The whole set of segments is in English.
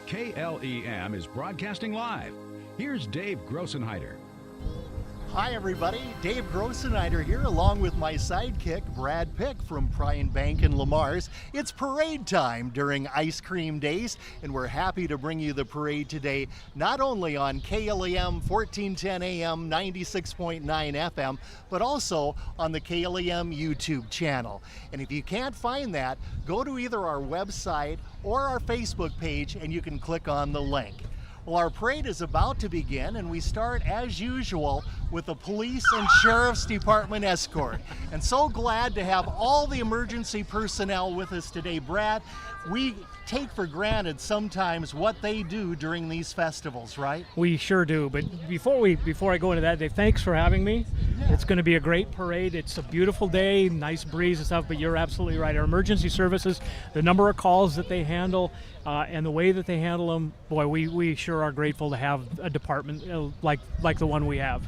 KLEM is broadcasting live. Here's Dave Grossenheider. Hi everybody, Dave Grossenheider here along with my sidekick Brad Pick from Prime Bank in Lamar's. It's parade time during Ice Cream Days, and we're happy to bring you the parade today not only on KLEM 1410 AM 96.9 FM, but also on the KLEM YouTube channel. And if you can't find that, go to either our website or our Facebook page and you can click on the link. Well, our parade is about to begin, and we start as usual with a police and sheriff's department escort. And so glad to have all the emergency personnel with us today. Brad, we take for granted sometimes what they do during these festivals, right? We sure do. But before I go into that, Dave, thanks for having me. Yeah. It's going to be a great parade. It's a beautiful day, nice breeze and stuff, but you're absolutely right. Our emergency services, the number of calls that they handle, and the way that they handle them, boy, we sure are grateful to have a department like the one we have.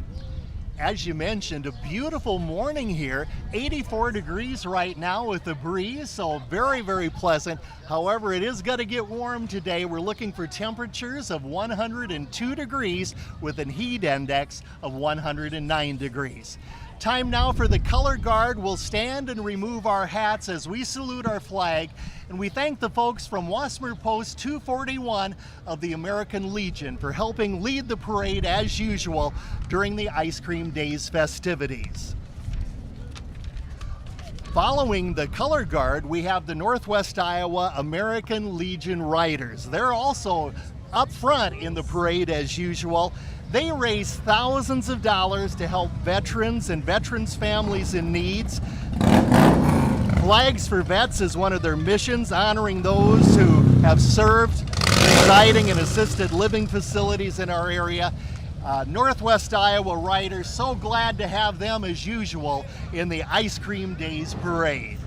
As you mentioned, a beautiful morning here, 84 degrees right now with the breeze, so very, very pleasant. However, it is going to get warm today. We're looking for temperatures of 102 degrees with a heat index of 109 degrees. Time now for the color guard. We'll stand and remove our hats as we salute our flag, and we thank the folks from Wasmer Post 241 of the American Legion for helping lead the parade as usual during the Ice Cream Days festivities. Following the color guard, we have the Northwest Iowa American Legion Riders. They're also up front in the parade as usual. They raise thousands of dollars to help veterans and veterans' families in needs. Flags for Vets is one of their missions, honoring those who have served, residing in assisted living facilities in our area. Northwest Iowa Riders, so glad to have them as usual in the Ice Cream Days parade.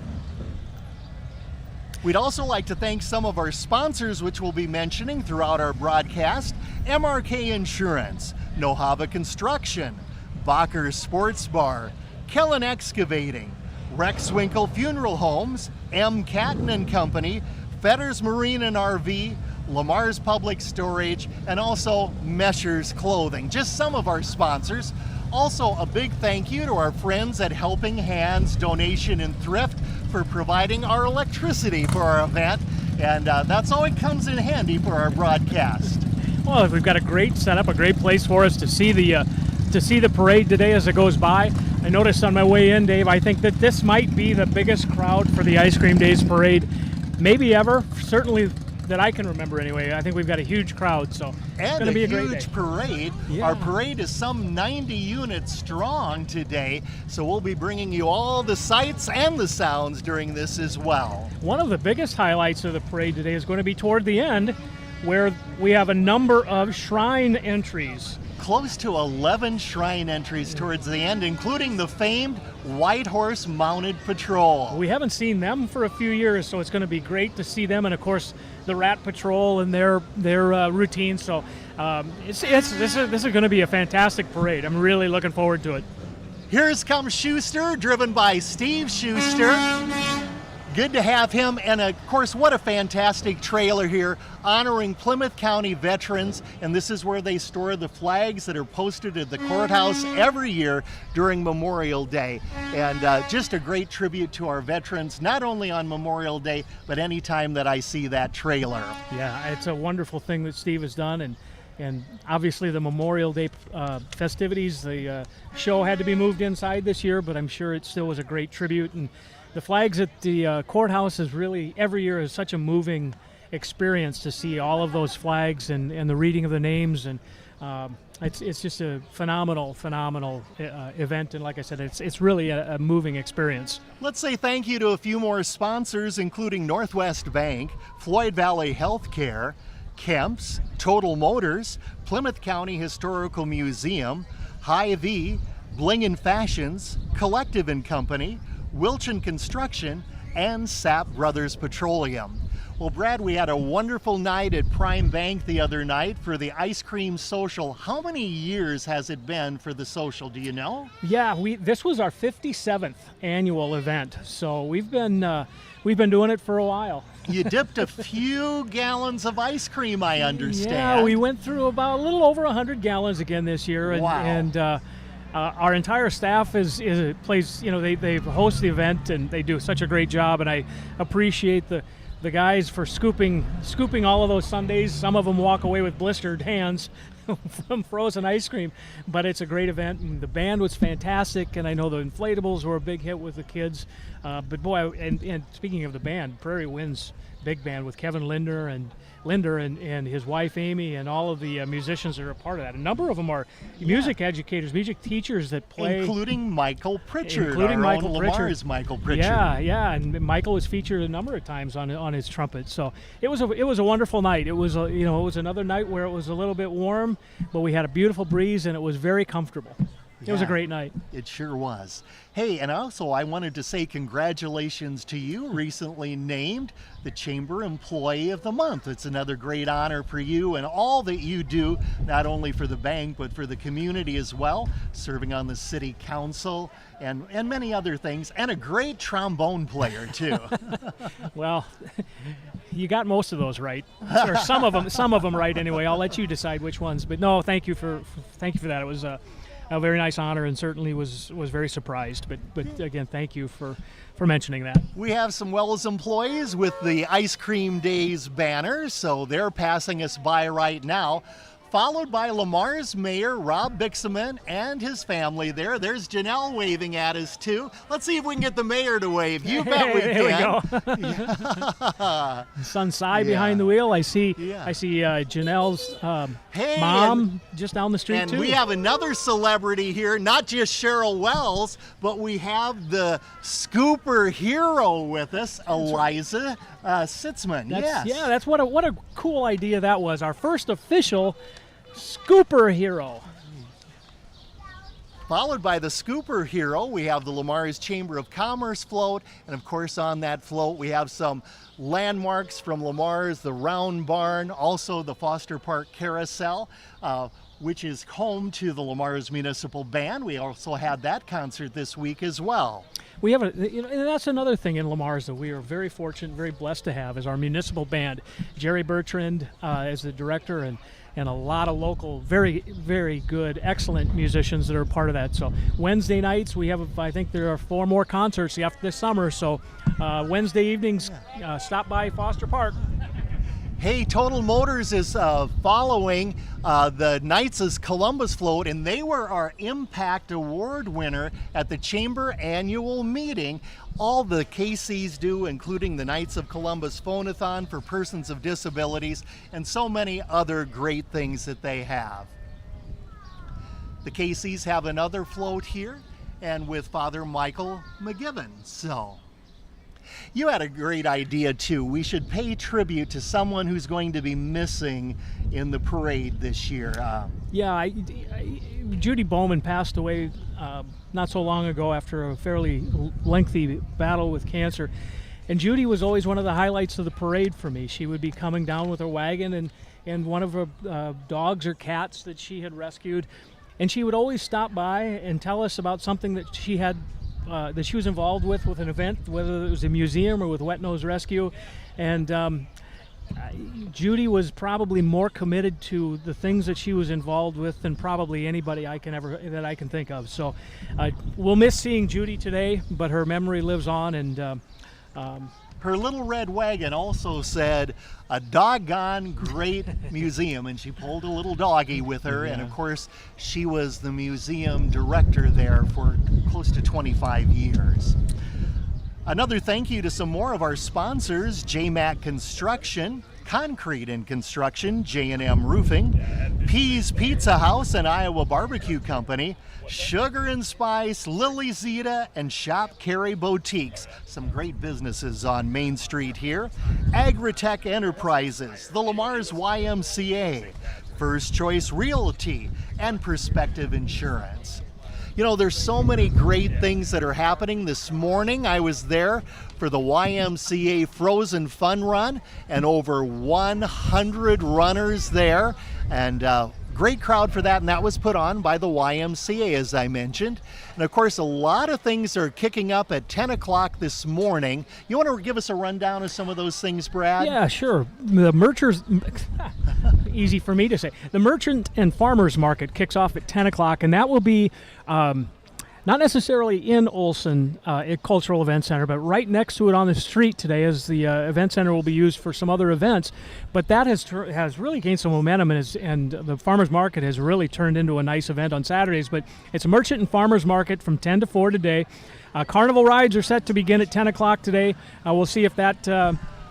We'd also like to thank some of our sponsors, which we'll be mentioning throughout our broadcast. MRK Insurance, Nohava Construction, Bacher Sports Bar, Kellen Excavating, Rex Winkle Funeral Homes, M. Catton and Company, Fetters Marine and RV, Lamar's Public Storage, and also Mesher's Clothing. Just some of our sponsors. Also, a big thank you to our friends at Helping Hands Donation and Thrift for providing our electricity for our event, and that's always comes in handy for our broadcast. Well, we've got a great setup, a great place for us to see the parade today as it goes by. I noticed on my way in, Dave, I think that this might be the biggest crowd for the Ice Cream Days parade, maybe ever, certainly that I can remember anyway. I think we've got a huge crowd, so it's going to be a great day. And a huge parade. Yeah. Our parade is some 90 units strong today, so we'll be bringing you all the sights and the sounds during this as well. One of the biggest highlights of the parade today is going to be toward the end, where we have a number of shrine entries. Close to 11 shrine entries towards the end, including the famed White Horse Mounted Patrol. We haven't seen them for a few years, so it's going to be great to see them, and of course the Rat Patrol and their routine. So this is going to be a fantastic parade. I'm really looking forward to it. Here's comes Schuster, driven by Steve Schuster. Good to have him, and of course, what a fantastic trailer here honoring Plymouth County veterans, and this is where they store the flags that are posted at the courthouse every year during Memorial Day, and just a great tribute to our veterans, not only on Memorial Day, but any time that I see that trailer. Yeah, it's a wonderful thing that Steve has done, and obviously the Memorial Day festivities, the show had to be moved inside this year, but I'm sure it still was a great tribute. And the flags at the courthouse is really, every year is such a moving experience to see all of those flags and the reading of the names, and it's just a phenomenal event, and like I said, it's really a moving experience. Let's say thank you to a few more sponsors, including Northwest Bank, Floyd Valley Healthcare, Kemp's, Total Motors, Plymouth County Historical Museum, Hy-Vee, Bling & Fashions, Collective & Company, Wilchin Construction, and Sapp Brothers Petroleum. Well, Brad, we had a wonderful night at Prime Bank the other night for the ice cream social. How many years has it been for the social, do you know? Yeah, this was our 57th annual event, so we've been doing it for a while. You dipped a few gallons of ice cream, I understand. Yeah, we went through about a little over 100 gallons again this year, and, Wow. our entire staff plays. They host the event and they do such a great job, and I appreciate the guys for scooping all of those sundaes. Some of them walk away with blistered hands from frozen ice cream, but it's a great event, and the band was fantastic, and I know the inflatables were a big hit with the kids. But boy, and speaking of the band, Prairie Wind's big band with Kevin Linder and his wife Amy, and all of the musicians that are a part of that. A number of them are music educators, music teachers that play, including Michael Pritchard, including our Michael own Pritchard. Lamar's Michael Pritchard. Yeah, and Michael was featured a number of times on his trumpet. So it was a wonderful night. It was another night where it was a little bit warm, but we had a beautiful breeze and it was very comfortable. It was a great night. It sure was. Hey, and also I wanted to say congratulations to you, recently named the Chamber Employee of the Month. It's another great honor for you and all that you do, not only for the bank, but for the community as well, serving on the city council and many other things, and a great trombone player too. Well, you got most of those right, or some of them right anyway. I'll let you decide which ones. But no, thank you for that. It was a very nice honor, and certainly was very surprised. But again, thank you for mentioning that. We have some Wells employees with the Ice Cream Days banner, so they're passing us by right now, followed by Lamar's mayor, Rob Bixaman, and his family there. There's Janelle waving at us, too. Let's see if we can get the mayor to wave. You bet we can. There we go. Son Sai behind the wheel. I see Janelle's mom just down the street, and too. we have another celebrity here, not just Cheryl Wells, but we have the scooper hero with us, Eliza Sitzman. Yes. Yeah, that's what a cool idea that was. Our first official scooper hero. Followed by the scooper hero, we have the Lamar's Chamber of Commerce float, and of course on that float we have some landmarks from Lamar's, the Round Barn, also the Foster Park Carousel, which is home to the Lamar's Municipal Band. We also had that concert this week as well. We have and that's another thing in Lamar's that we are very fortunate, very blessed to have, is our municipal band. Jerry Bertrand is the director, and a lot of local, very, very good, excellent musicians that are part of that. So Wednesday nights, I think there are 4 more concerts after this summer. So Wednesday evenings, stop by Foster Park. Hey, Total Motors is following the Knights' Columbus float, and they were our Impact Award winner at the Chamber annual meeting. All the KCs do, including the Knights of Columbus Phonathon for persons of disabilities, and so many other great things that they have. The KCs have another float here, and with Father Michael McGibbon. So you had a great idea too. We should pay tribute to someone who's going to be missing in the parade this year. Judy Bowman passed away not so long ago after a fairly lengthy battle with cancer. And Judy was always one of the highlights of the parade for me. She would be coming down with her wagon and one of her dogs or cats that she had rescued. And she would always stop by and tell us about something that she had that she was involved with an event, whether it was a museum or with Wet Nose Rescue. And Judy was probably more committed to the things that she was involved with than probably anybody I can think of. So we'll miss seeing Judy today, but her memory lives on. And her little red wagon also said, "A doggone great museum," and she pulled a little doggy with her. And of course, she was the museum director there for close to 25 years. Another thank you to some more of our sponsors: JMAC Construction, Concrete and Construction, J&M Roofing, Pease Pizza House and Iowa Barbecue Company, Sugar and Spice, Lily Zeta, and Shop Carry Boutiques. Some great businesses on Main Street here. Agritech Enterprises, the Lamar's YMCA, First Choice Realty, and Perspective Insurance. You know, there's so many great things that are happening. This morning I was there for the YMCA Frozen Fun Run, and over 100 runners there. And Great crowd for that, and that was put on by the YMCA, as I mentioned. And of course, a lot of things are kicking up at 10 o'clock this morning. You want to give us a rundown of some of those things, Brad? Yeah, sure. The Merchants, easy for me to say. The Merchant and Farmers Market kicks off at 10 o'clock, and that will be not necessarily in Olson Cultural Event Center, but right next to it on the street today, as the event center will be used for some other events. But that has really gained some momentum, and the Farmers Market has really turned into a nice event on Saturdays. But it's a Merchant and Farmers Market from 10 to 4 today. Carnival rides are set to begin at 10 o'clock today. We'll see if that...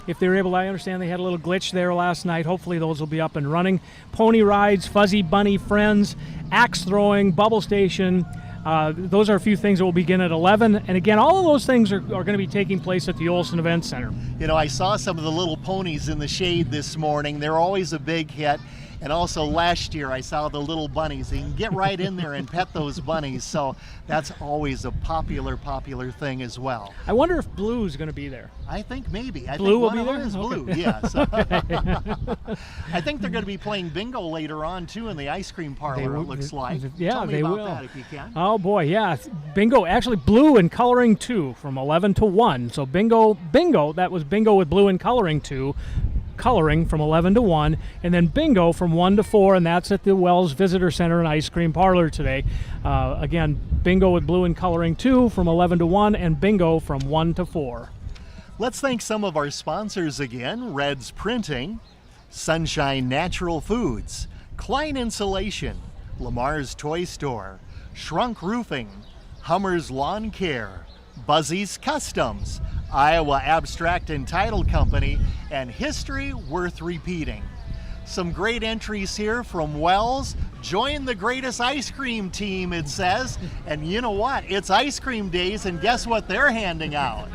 if they're able, I understand they had a little glitch there last night. Hopefully those will be up and running. Pony rides, Fuzzy Bunny Friends, axe throwing, bubble station. Those are a few things that will begin at 11. And again, all of those things are going to be taking place at the Olson Event Center. You know, I saw some of the little ponies in the shade this morning. They're always a big hit. And also last year I saw the little bunnies. You can get right in there and pet those bunnies. So that's always a popular thing as well. I wonder if Blue is going to be there. I think maybe. I Blue think will one be of there? them is Blue, Okay. yes. I think they're going to be playing bingo later on too in the ice cream parlor, it looks like. Yeah, Tell me they about will. that if you can. Oh boy, yeah. Bingo, actually Blue and Coloring 2 from 11 to 1. So bingo, that was bingo with Blue and Coloring 2. Coloring from 11 to 1, and then bingo from 1 to 4, and that's at the Wells Visitor Center and Ice Cream Parlor today. Again, bingo with Blue and Coloring 2 from 11 to 1, and bingo from 1 to 4. Let's thank some of our sponsors again: Red's Printing, Sunshine Natural Foods, Klein Insulation, Lamar's Toy Store, Shrunk Roofing, Hummer's Lawn Care, Buzzy's Customs, Iowa Abstract and Title Company, and History Worth Repeating. Some great entries here from Wells. Join the greatest ice cream team, it says. And you know what? It's ice cream days, and guess what they're handing out?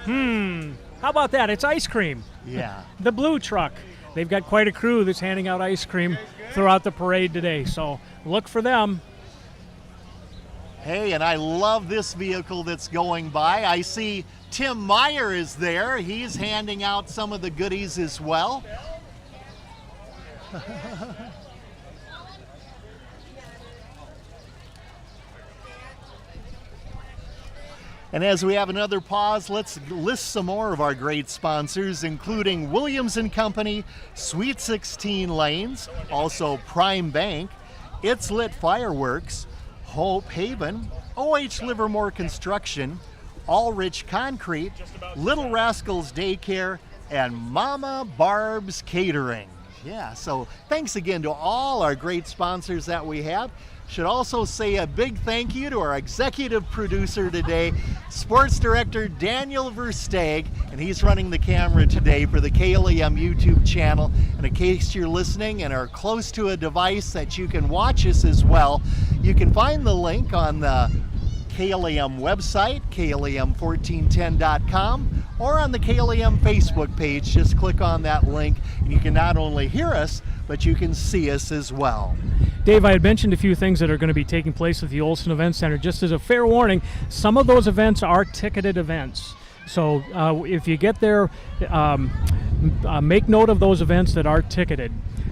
How about that? It's ice cream. Yeah. The Blue Truck. They've got quite a crew that's handing out ice cream throughout the parade today, so look for them. Hey, and I love this vehicle that's going by. I see Tim Meyer is there. He's handing out some of the goodies as well. And as we have another pause, let's list some more of our great sponsors, including Williams & Company, Sweet 16 Lanes, also Prime Bank, It's Lit Fireworks, Hope Haven, OH Livermore Construction, All Rich Concrete, Little Rascals Daycare, and Mama Barb's Catering. Yeah, so thanks again to all our great sponsors that we have. Should also say a big thank you to our executive producer today, Sports Director Daniel Versteeg, and he's running the camera today for the KLEM YouTube channel. And in case you're listening and are close to a device that you can watch us as well, you can find the link on the KLEM website, klem1410.com, or on the KLEM Facebook page. Just click on that link and you can not only hear us, but you can see us as well. Dave, I had mentioned a few things that are going to be taking place at the Olson Event Center. Just as a fair warning, some of those events are ticketed events. So if you get there, make note of those events that are ticketed.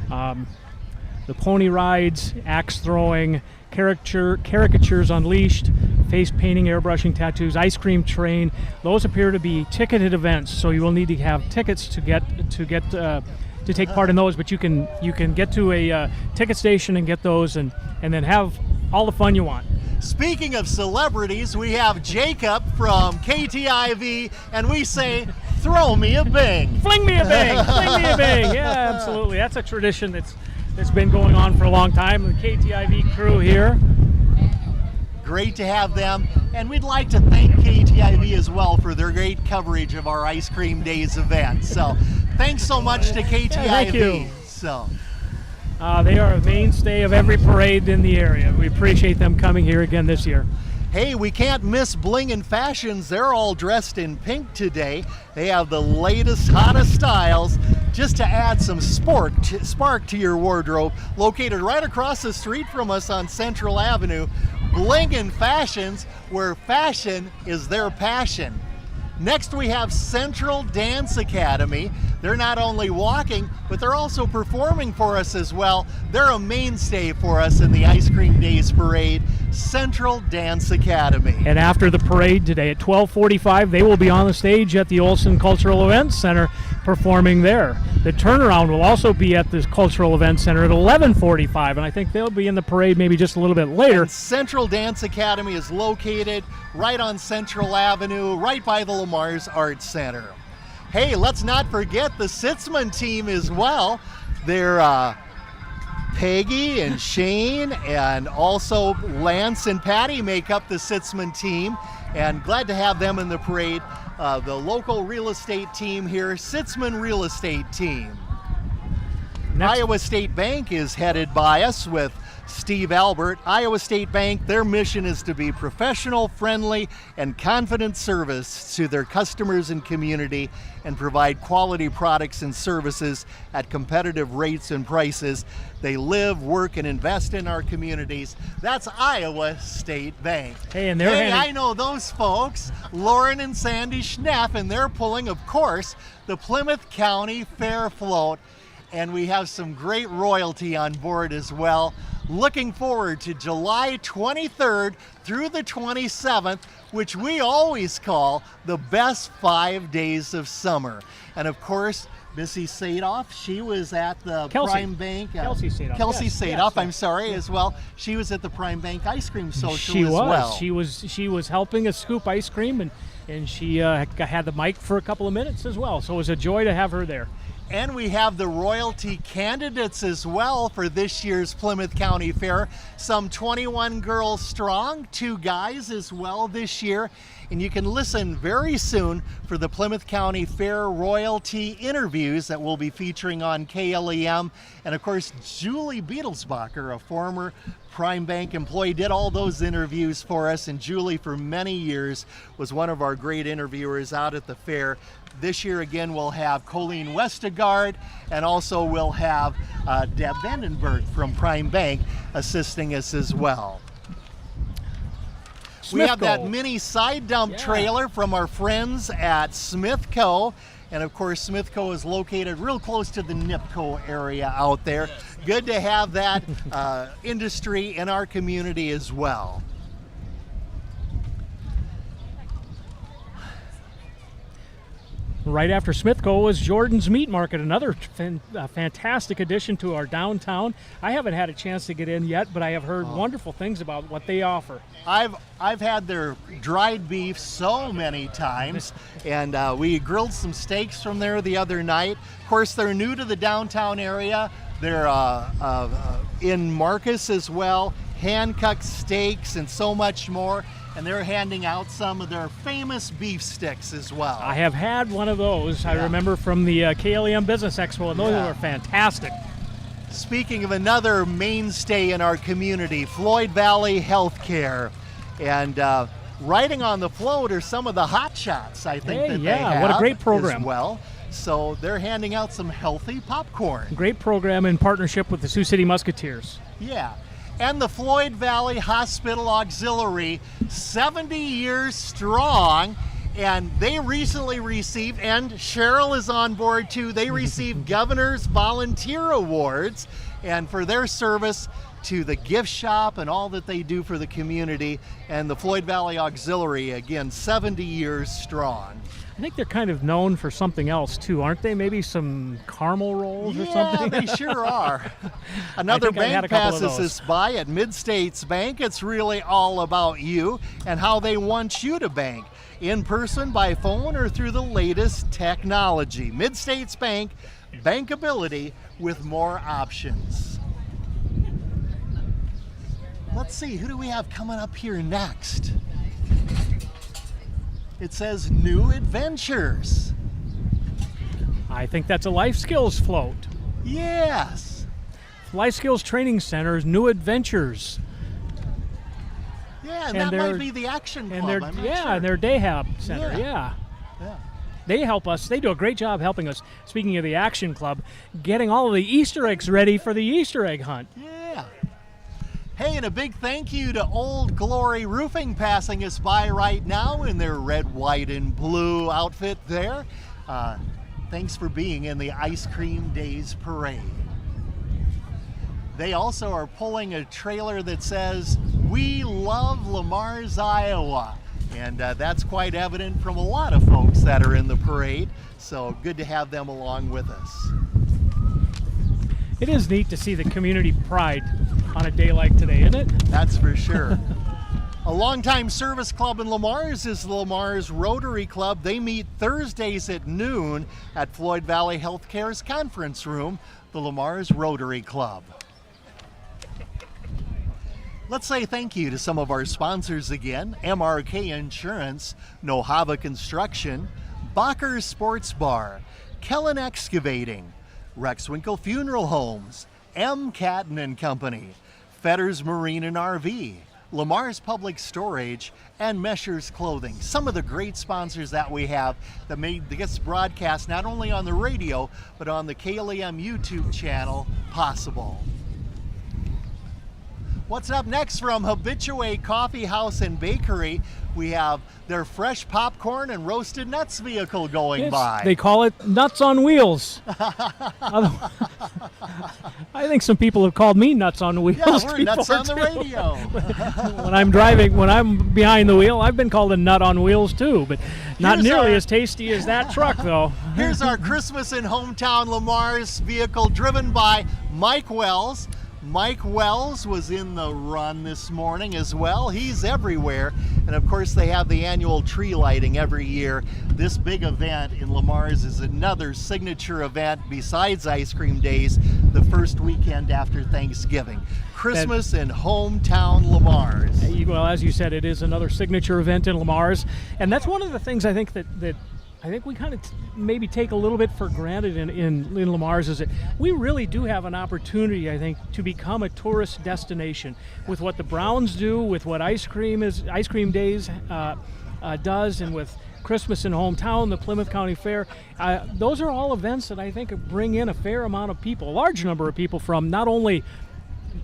The pony rides, axe throwing, caricatures unleashed, face painting, airbrushing, tattoos, ice cream train. Those appear to be ticketed events, so you will need to have tickets to take part in those. But you can get to a ticket station and get those, and then have all the fun you want. Speaking of celebrities, we have Jacob from KTIV, and we say, throw me a bing. Fling me a bing, fling me a bing. Yeah, absolutely. That's a tradition that's been going on for a long time. The KTIV crew here. Great to have them, and we'd like to thank KTIV as well for their great coverage of our Ice Cream Days event. So thanks so much to KTIV. Thank you. So they are a mainstay of every parade in the area. We appreciate them coming here again this year. hey, we can't miss Bling and Fashions. They're all dressed in pink today. They have the latest, hottest styles just to add some spark to your wardrobe. Located right across the street from us on Central Avenue, Bling and Fashions, where fashion is their passion. Next we have Central Dance Academy. They're not only walking, but they're also performing for us as well. They're a mainstay for us in the Ice Cream Days Parade, Central Dance Academy. And after the parade today at 12:45, they will be on the stage at the Olson Cultural Events Center performing there. The turnaround will also be at the Cultural Events Center at 11:45, and I think they'll be in the parade maybe just a little bit later. And Central Dance Academy is located right on Central Avenue, right by the Lamar's Arts Center. Hey, let's not forget the Sitzman team as well. They're Peggy and Shane, and also Lance and Patty make up the Sitzman team, and glad to have them in the parade. The local real estate team here, Sitzman Real Estate Team. Iowa State Bank is headed by us with Steve Albert. Iowa State Bank, their mission is to be professional, friendly, and confident service to their customers and community, and provide quality products and services at competitive rates and prices. They live, work, and invest in our communities. That's Iowa State Bank. Hey, and they're I know those folks, Lauren and Sandy Schneff, and they're pulling, of course, the Plymouth County Fair Float. And we have some great royalty on board as well. Looking forward to July 23rd through the 27th, which we always call the best 5 days of summer. And of course, Missy Sadoff, she was at the Prime Bank. Kelsey Sadoff. Kelsey Yes, Sadoff, yes. I'm sorry, as well. She was at the Prime Bank Ice Cream Social She as was. well. She was helping us scoop ice cream, and she had the mic for a couple of minutes as well. So it was a joy to have her there. And we have the royalty candidates as well for this year's Plymouth County Fair. Some 21 girls strong, 2 guys as well this year. And you can listen very soon for the Plymouth County Fair royalty interviews that we'll be featuring on KLEM. And of course, Julie Beetlesbacher, a former Prime Bank employee, did all those interviews for us. And Julie, for many years, was one of our great interviewers out at the fair. This year, again, we'll have Colleen Westergaard, and also we'll have Deb Vandenberg from Prime Bank assisting us as well. We have that mini side dump trailer from our friends at Smithco. And of course, Smithco is located real close to the NIPCO area out there. Good to have that industry in our community as well. Right after Smithco was Jordan's Meat Market, another fantastic addition to our downtown. I haven't had a chance to get in yet, but I have heard wonderful things about what they offer. I've had their dried beef so many times, and we grilled some steaks from there the other night. Of course, they're new to the downtown area. They're in Marcus as well, hand-cut steaks and so much more. And they're handing out some of their famous beef sticks as well. I have had one of those. I remember from the KLEM Business Expo, and those were fantastic. Speaking of another mainstay in our community, Floyd Valley Healthcare. And riding on the float are some of the hot shots, I think, that they have. What a great program. As well. So they're handing out some healthy popcorn. Great program in partnership with the Sioux City Musketeers. Yeah. And the Floyd Valley Hospital Auxiliary, 70 years strong, and they recently received, and Cheryl is on board too, they received Governor's Volunteer Awards, and for their service to the gift shop and all that they do for the community. And the Floyd Valley Auxiliary, again, 70 years strong. I think they're kind of known for something else too, aren't they? Maybe some caramel rolls or something? Yeah, they sure are. Another bank passes us by at Mid-States Bank. It's really all about you and how they want you to bank. In person, by phone, or through the latest technology. Mid-States Bank, bankability with more options. Let's see, who do we have coming up here next? It says New Adventures. I think that's a life skills float. Yes. Life Skills Training Center's New Adventures. Yeah, and that might be the Action Club. And their Day Hab Center. Yeah. They help us. They do a great job helping us. Speaking of the Action Club, getting all of the Easter eggs ready for the Easter egg hunt. Yeah. Hey, and a big thank you to Old Glory Roofing passing us by right now in their red, white, and blue outfit there. Thanks for being in the Ice Cream Days Parade. They also are pulling a trailer that says, "We love Lamar's, Iowa." And that's quite evident from a lot of folks that are in the parade. So good to have them along with us. It is neat to see the community pride on a day like today, isn't it? That's for sure. A longtime service club in Lamar's is the Lamar's Rotary Club. They meet Thursdays at noon at Floyd Valley Healthcare's conference room, the Lamar's Rotary Club. Let's say thank you to some of our sponsors again: MRK Insurance, Nohava Construction, Bacher's Sports Bar, Kellen Excavating, Rex Winkle Funeral Homes, M. Catton and Company, Fetters Marine and RV, Lamar's Public Storage, and Mesher's Clothing. Some of the great sponsors that we have that made this broadcast not only on the radio, but on the KLAM YouTube channel possible. What's up next from Habitué Coffee House and Bakery? We have their fresh popcorn and roasted nuts vehicle going by. They call it Nuts on Wheels. I think some people have called me Nuts on Wheels. Yeah, we're nuts on the radio. When I'm driving, when I'm behind the wheel, I've been called a nut on wheels too, but not nearly as tasty as that truck though. Here's our Christmas in Hometown Lamar's vehicle driven by Mike Wells. Mike Wells was in the run this morning as well. He's everywhere. And of course they have the annual tree lighting every year. This big event in Lamar's is another signature event besides Ice Cream Days, the first weekend after Thanksgiving. Christmas in Hometown Lamar's. Well, as you said, it is another signature event in Lamar's. And that's one of the things I think that I think we kind of maybe take a little bit for granted in Lamar's, is that we really do have an opportunity, I think, to become a tourist destination with what the Browns do, with what Ice Cream Days does, and with Christmas in Hometown, the Plymouth County Fair. Those are all events that I think bring in a fair amount of people, a large number of people from not only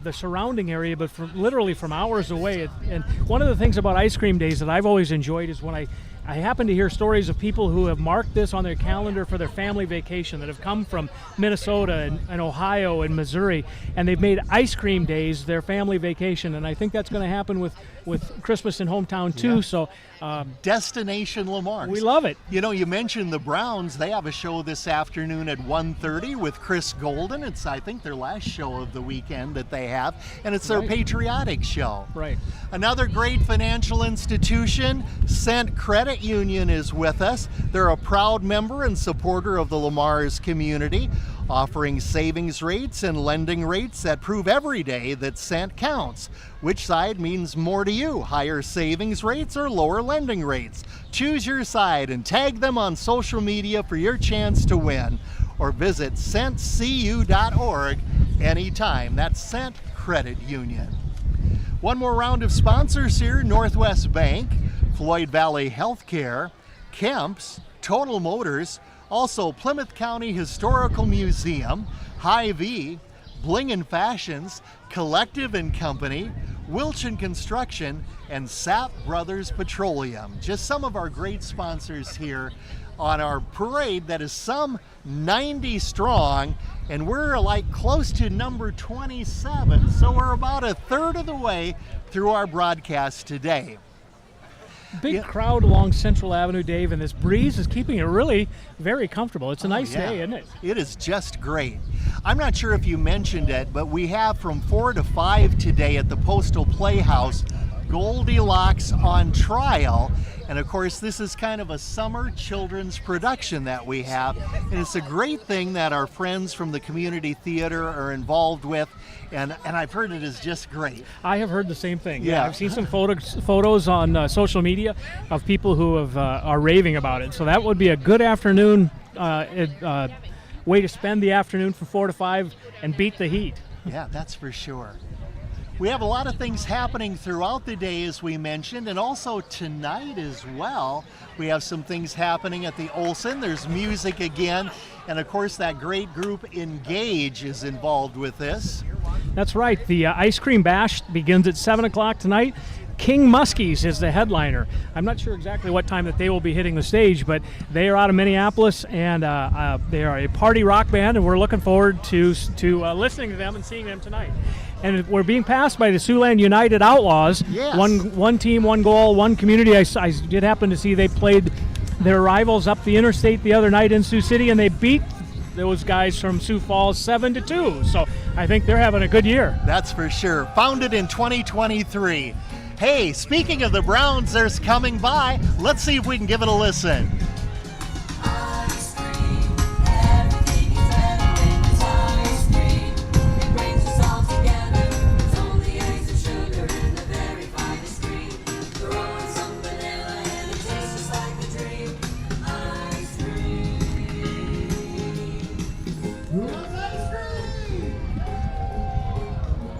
the surrounding area, but literally from hours away. And one of the things about Ice Cream Days that I've always enjoyed is when I happen to hear stories of people who have marked this on their calendar for their family vacation, that have come from Minnesota and Ohio and Missouri, and they've made Ice Cream Days their family vacation. And I think that's going to happen with Christmas in Hometown too. Yeah. So Destination Lamar's. We love it. You know, you mentioned the Browns. They have a show this afternoon at 1:30 with Chris Golden. It's, I think, their last show of the weekend that they have, and it's their patriotic show. Right. Another great financial institution, Cent Credit Union, is with us. They're a proud member and supporter of the Lamar's community, offering savings rates and lending rates that prove every day that Cent counts. Which side means more to you? Higher savings rates or lower lending rates? Choose your side and tag them on social media for your chance to win. Or visit centcu.org anytime. That's Cent Credit Union. One more round of sponsors here: Northwest Bank, Floyd Valley Healthcare, Kemp's, Total Motors, also Plymouth County Historical Museum, Hy-Vee, Bling & Fashions, Collective & Company, Wilchin Construction, and Sapp Brothers Petroleum. Just some of our great sponsors here on our parade that is some 90 strong, and we're like close to number 27, so we're about a third of the way through our broadcast today. Big crowd along Central Avenue, Dave, and this breeze is keeping it really very comfortable. It's a nice day, isn't it? It is just great. I'm not sure if you mentioned it, but we have from 4 to 5 today at the Postal Playhouse, Goldilocks on Trial. And of course, this is kind of a summer children's production that we have. And it's a great thing that our friends from the community theater are involved with. And I've heard it is just great. I have heard the same thing. Yeah, I've seen some photos on social media of people who are raving about it. So that would be a good afternoon way to spend the afternoon from 4 to 5 and beat the heat. Yeah, that's for sure. We have a lot of things happening throughout the day, as we mentioned, and also tonight as well. We have some things happening at the Olson. There's music again, and of course that great group Engage is involved with this. That's right. The Ice Cream Bash begins at 7 o'clock tonight. King Muskies is the headliner. I'm not sure exactly what time that they will be hitting the stage, but they are out of Minneapolis, and they are a party rock band, and we're looking forward to listening to them and seeing them tonight. And we're being passed by the Siouxland United Outlaws. Yes. One team, one goal, one community. I did happen to see they played their rivals up the interstate the other night in Sioux City, and they beat those guys from Sioux Falls 7-2. So I think they're having a good year. That's for sure. Founded in 2023. Hey, speaking of the Browns, there's coming by. Let's see if we can give it a listen. Ice cream, everything is better when it's ice cream. It brings us all together. It's only eggs and sugar and the very finest cream. Throw in some vanilla and it tastes just like a dream. Ice cream.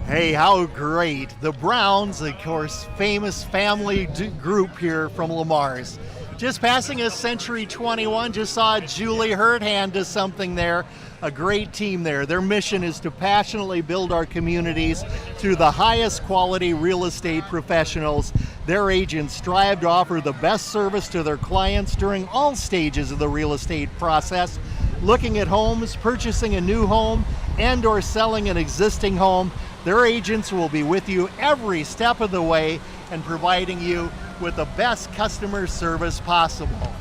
Hey, how great. The Browns, of course, famous family group here from Lamar's. Just passing us Century 21, just saw Julie Hurt hand us something there. A great team there. Their mission is to passionately build our communities through the highest quality real estate professionals. Their agents strive to offer the best service to their clients during all stages of the real estate process. Looking at homes, purchasing a new home, and or selling an existing home, their agents will be with you every step of the way and providing you with the best customer service possible.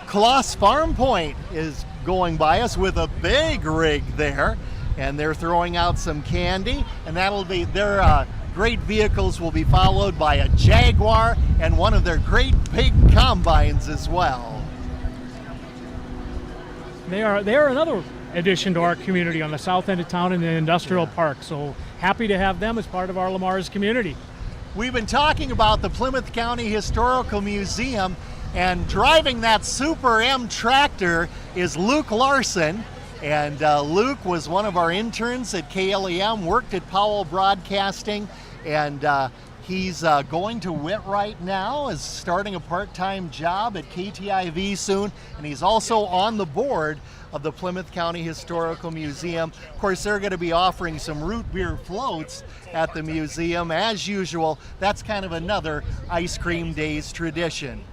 Kloss Farm Point is going by us with a big rig there, and they're throwing out some candy, and that'll be their great vehicles will be followed by a Jaguar and one of their great big combines as well. They are another addition to our community on the south end of town in the industrial park. So happy to have them as part of our Lamar's community. We've been talking about the Plymouth County Historical Museum, and driving that Super M tractor is Luke Larson. And Luke was one of our interns at KLEM, worked at Powell Broadcasting, and he's going to WIT right now, is starting a part-time job at KTIV soon, and he's also on the board of the Plymouth County Historical Museum. Of course, they're going to be offering some root beer floats at the museum. As usual, that's kind of another Ice Cream Days tradition.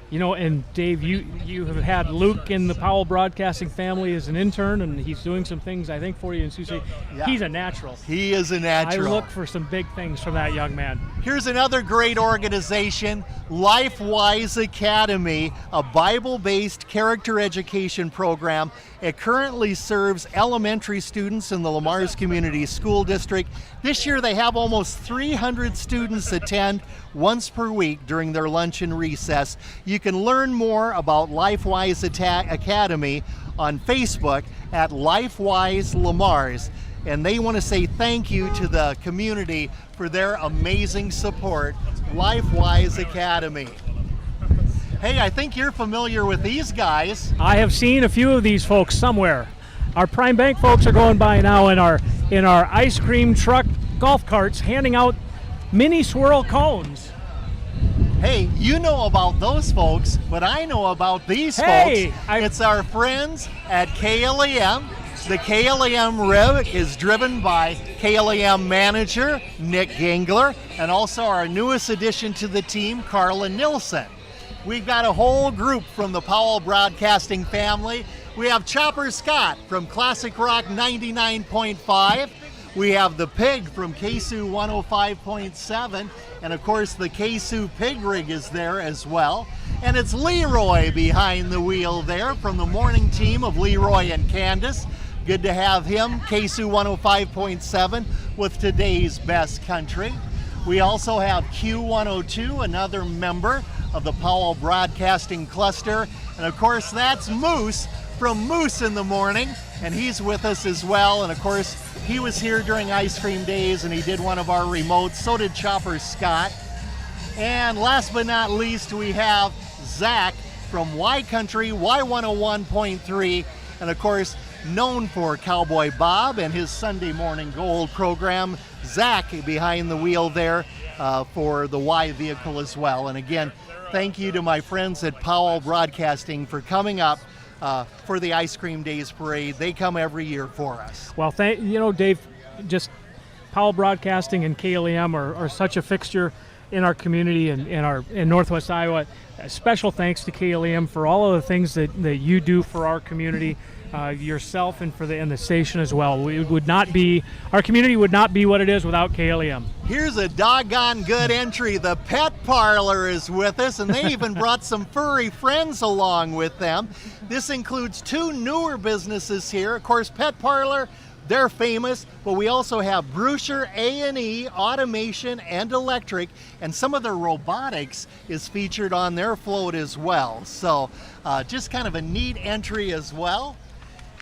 You know, and Dave, you have had Luke in the Powell Broadcasting family as an intern, and he's doing some things, I think, for you in Sioux City. Yeah. He's a natural. He is a natural. I look for some big things from that young man. Here's another great organization, LifeWise Academy, a Bible-based character education program. It currently serves elementary students in the Lamar's Community School District. This year they have almost 300 students attend once per week during their lunch and recess. You can learn more about LifeWise Academy on Facebook at LifeWise Lamar's. And they want to say thank you to the community for their amazing support. LifeWise Academy. Hey, I think you're familiar with these guys. I have seen a few of these folks somewhere. Our Prime Bank folks are going by now in our ice cream truck golf carts handing out mini swirl cones. Hey, you know about those folks, but I know about these folks. It's our friends at KLEM. The KLEM Rev is driven by KLEM manager Nick Gangler, and also our newest addition to the team, Carla Nilsson. We've got a whole group from the Powell Broadcasting family. We have Chopper Scott from Classic Rock 99.5. We have the Pig from KSU 105.7. And of course the KSU Pig Rig is there as well. And it's Leroy behind the wheel there from the morning team of Leroy and Candace. Good to have him, KSU 105.7 with today's best country. We also have Q102, another member of the Powell Broadcasting Cluster. And of course, that's Moose from Moose in the Morning, and he's with us as well. And of course, he was here during Ice Cream Days and he did one of our remotes. So did Chopper Scott. And last but not least, we have Zach from Y Country, Y101.3, and of course, known for Cowboy Bob and his Sunday Morning Gold program. Zach behind the wheel there for the Y vehicle as well. And again, thank you to my friends at Powell Broadcasting for coming up for the Ice Cream Days Parade. They come every year for us. Well, Dave, just Powell Broadcasting and KLEM are such a fixture in our community and in Northwest Iowa. Special thanks to KLEM for all of the things that you do for our community, yourself, and for the station as well. Our community would not be what it is without KLEM. Here's a doggone good entry. The Pet Parlor is with us, and they even brought some furry friends along with them. This includes 2 newer businesses here. Of course, Pet Parlor, they're famous, but we also have Brusher A&E Automation and Electric, and some of their robotics is featured on their float as well. So just kind of a neat entry as well.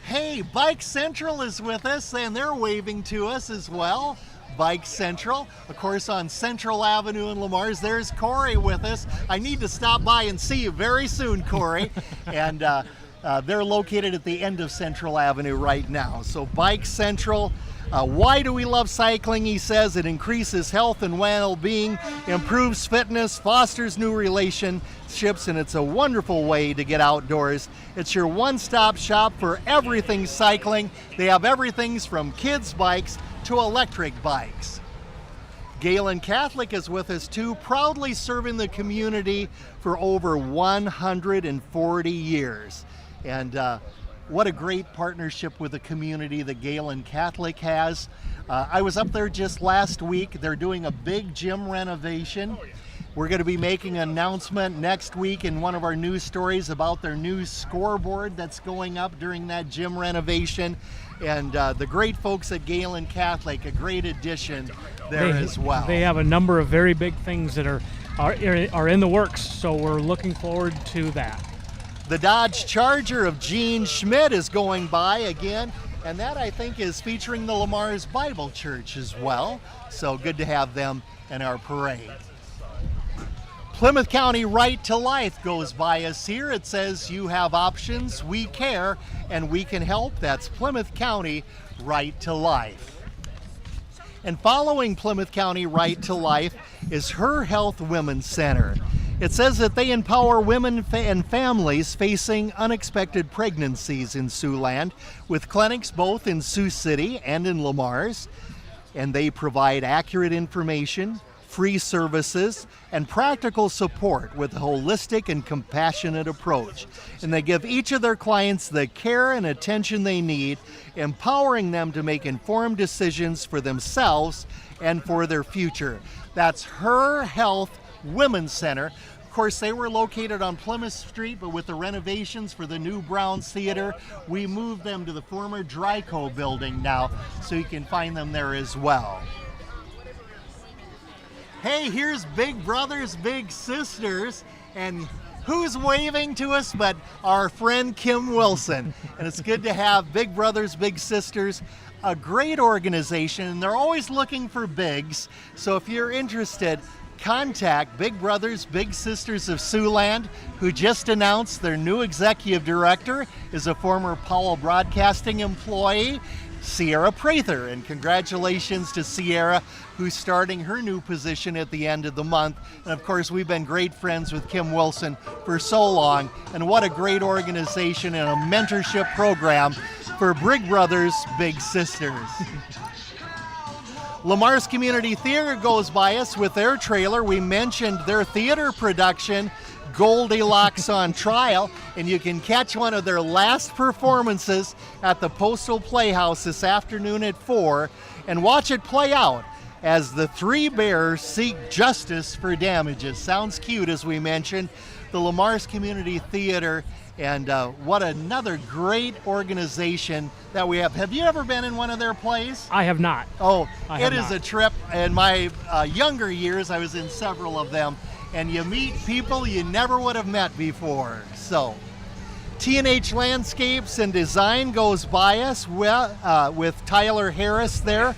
Hey, Bike Central is with us, and they're waving to us as well. Bike Central, of course, on Central Avenue in Lamars. There's Corey with us. I need to stop by and see you very soon, Corey. And they're located at the end of Central Avenue right now. So Bike Central, why do we love cycling? He says it increases health and well-being, improves fitness, fosters new relationships, and it's a wonderful way to get outdoors. It's your one-stop shop for everything cycling. They have everything from kids' bikes to electric bikes. Galen Catholic is with us too, proudly serving the community for over 140 years. And what a great partnership with the community that Galen Catholic has. I was up there just last week. They're doing a big gym renovation. We're going to be making an announcement next week in one of our news stories about their new scoreboard that's going up during that gym renovation. And the great folks at Galen Catholic, a great addition there as well. They have a number of very big things that are in the works, so we're looking forward to that. The Dodge Charger of Gene Schmidt is going by again, and that I think is featuring the Lamars Bible Church as well. So good to have them in our parade. Plymouth County Right to Life goes by us here. It says you have options, we care, and we can help. That's Plymouth County Right to Life. And following Plymouth County Right to Life is Her Health Women's Center. It says that they empower women and families facing unexpected pregnancies in Siouxland with clinics both in Sioux City and in Lamars. And they provide accurate information, free services, and practical support with a holistic and compassionate approach. And they give each of their clients the care and attention they need, empowering them to make informed decisions for themselves and for their future. That's Her Health Women's Center. Of course, they were located on Plymouth Street, but with the renovations for the new Browns Theater, we moved them to the former Dryco building now, so you can find them there as well. Hey, here's Big Brothers, Big Sisters, and who's waving to us but our friend Kim Wilson. And it's good to have Big Brothers, Big Sisters, a great organization, and they're always looking for bigs. So if you're interested, contact Big Brothers, Big Sisters of Siouxland, who just announced their new executive director is a former Powell Broadcasting employee, Sierra Prather. And congratulations to Sierra, who's starting her new position at the end of the month. And of course, we've been great friends with Kim Wilson for so long. And what a great organization and a mentorship program for Big Brothers, Big Sisters. Lamar's Community Theater goes by us with their trailer. We mentioned their theater production, Goldilocks on Trial, and you can catch one of their last performances at the Postal Playhouse this afternoon at 4 and watch it play out as the three bears seek justice for damages. Sounds cute, as we mentioned. The Lamar's Community Theater, and what another great organization that we have. Have you ever been in one of their plays? I have not. Oh, it is a trip. In my younger years, I was in several of them, and you meet people you never would have met before. So, T&H Landscapes and Design goes by us with Tyler Harris there.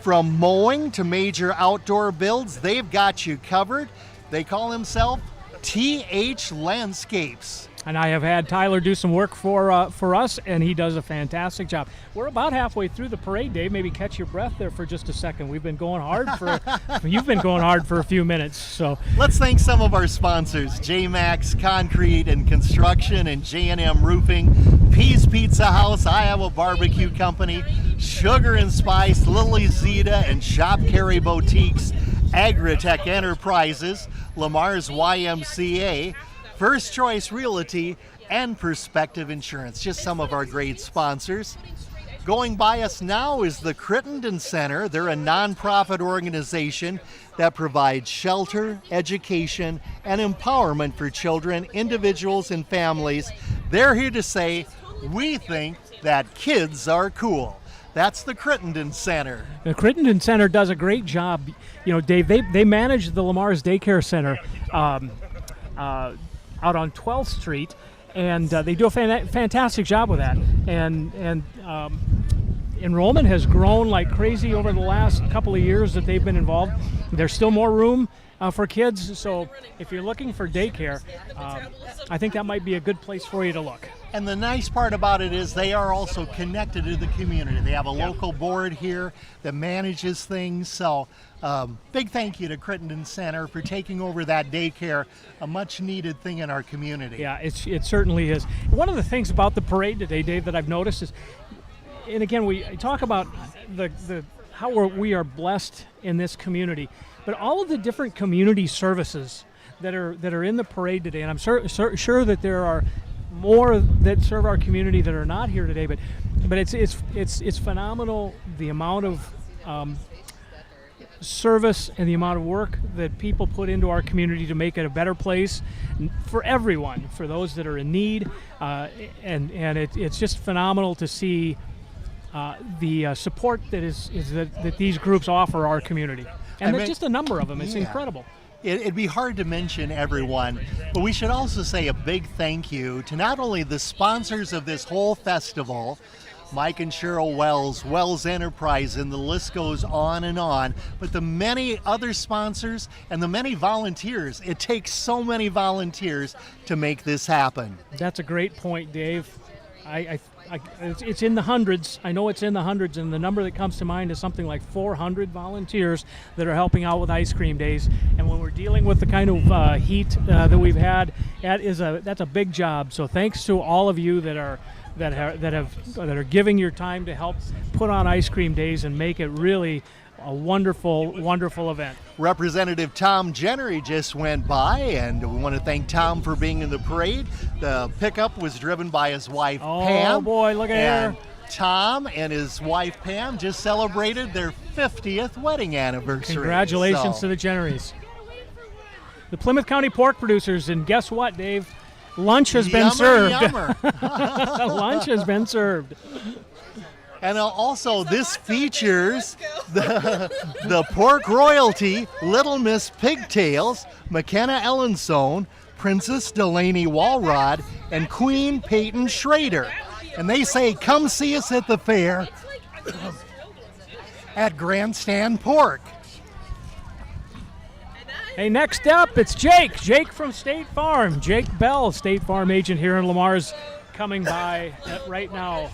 From mowing to major outdoor builds, they've got you covered. They call themselves T&H Landscapes. And I have had Tyler do some work for us, and he does a fantastic job. We're about halfway through the parade, Dave. Maybe catch your breath there for just a second. We've been going hard for you've been going hard for a few minutes. So Let's thank some of our sponsors: J-Max Concrete and Construction and J&M Roofing, Pease Pizza House, Iowa Barbecue Company, Sugar and Spice, Lily Zeta and Shop Carry Boutiques, Agritech Enterprises, Lamar's YMCA, First Choice Realty, and Perspective Insurance. Just some of our great sponsors. Going by us now is the Crittenden Center. They're a nonprofit organization that provides shelter, education, and empowerment for children, individuals, and families. They're here to say, we think that kids are cool. That's the Crittenden Center. the Crittenden Center does a great job. You know, Dave, they manage the Lamar's Daycare Center out on 12th Street, and they do a fantastic job with that. And enrollment has grown like crazy over the last couple of years that they've been involved. There's still more room for kids, so if you're looking for daycare, I think that might be a good place for you to look. And the nice part about it is they are also connected to the community. They have a local board here that manages things. So big thank you to Crittenden Center for taking over that daycare, a much needed thing in our community. Yeah, it certainly is. One of the things about the parade today, Dave, that I've noticed is, and again, we talk about the how we are blessed in this community, but all of the different community services that are in the parade today, and I'm sure that there are more that serve our community that are not here today, but it's phenomenal the amount of service and the amount of work that people put into our community to make it a better place for everyone, for those that are in need, and it's just phenomenal to see the support that these groups offer our community, and just a number of them. It's incredible. It'd be hard to mention everyone, but we should also say a big thank you to not only the sponsors of this whole festival, Mike and Cheryl Wells, Wells Enterprise, and the list goes on, but the many other sponsors and the many volunteers. It takes so many volunteers to make this happen. That's a great point, Dave. It's in the hundreds. I know it's in the hundreds, and the number that comes to mind is something like 400 volunteers that are helping out with Ice Cream Days. And when we're dealing with the kind of heat that we've had, that's a big job. So thanks to all of you that are giving your time to help put on Ice Cream Days and make it really a wonderful, wonderful event. Representative Tom Jennery just went by, and we want to thank Tom for being in the parade. The pickup was driven by his wife, Pam. Oh boy, look at and her. Tom and his wife, Pam, just celebrated their 50th wedding anniversary. Congratulations to the Jennerys. The Plymouth County pork producers, and guess what, Dave? Lunch has been served. Lunch has been served. And also, this features the pork royalty, Little Miss Pigtails, McKenna Ellensone, Princess Delaney Walrod, and Queen Peyton Schrader. And they say, come see us at the fair at Grandstand Pork. Hey, next up, it's Jake. Jake from State Farm. Jake Bell, State Farm agent here in Lamar's, coming by right now.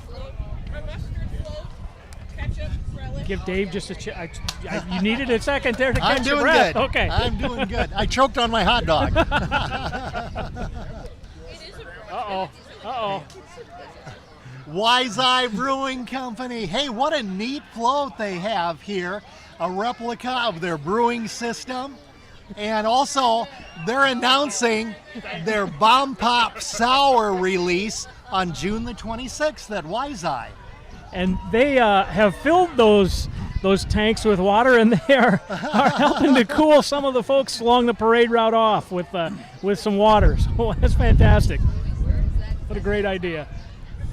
Give Dave just you needed a second there to catch your breath. Good. Okay. I'm doing good. I choked on my hot dog. Uh-oh. Wise Eye Brewing Company. Hey, what a neat float they have here. A replica of their brewing system. And also, they're announcing their Bomb Pop Sour release on June the 26th at Wise Eye. And they have filled those tanks with water, and they are helping to cool some of the folks along the parade route off with some water. So that's fantastic. What a great idea.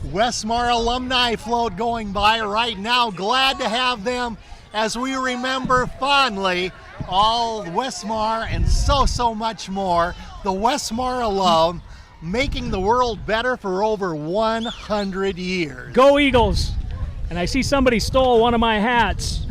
Westmar alumni float going by right now. Glad to have them as we remember fondly all Westmar and so much more. The Westmar alum making the world better for over 100 years. Go Eagles! And I see somebody stole one of my hats.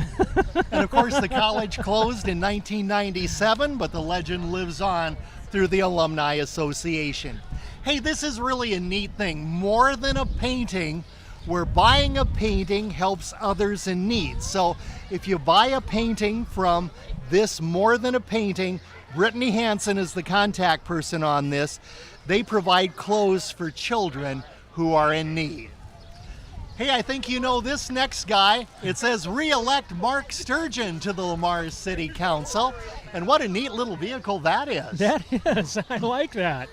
And of course, the college closed in 1997, but the legend lives on through the Alumni Association. Hey, this is really a neat thing. More than a painting, where buying a painting helps others in need. So if you buy a painting from this More Than a Painting, Brittany Hansen is the contact person on this. They provide clothes for children who are in need. Hey, I think you know this next guy. It says re-elect Mark Sturgeon to the Lamar City Council. And what a neat little vehicle that is. That is, I like that.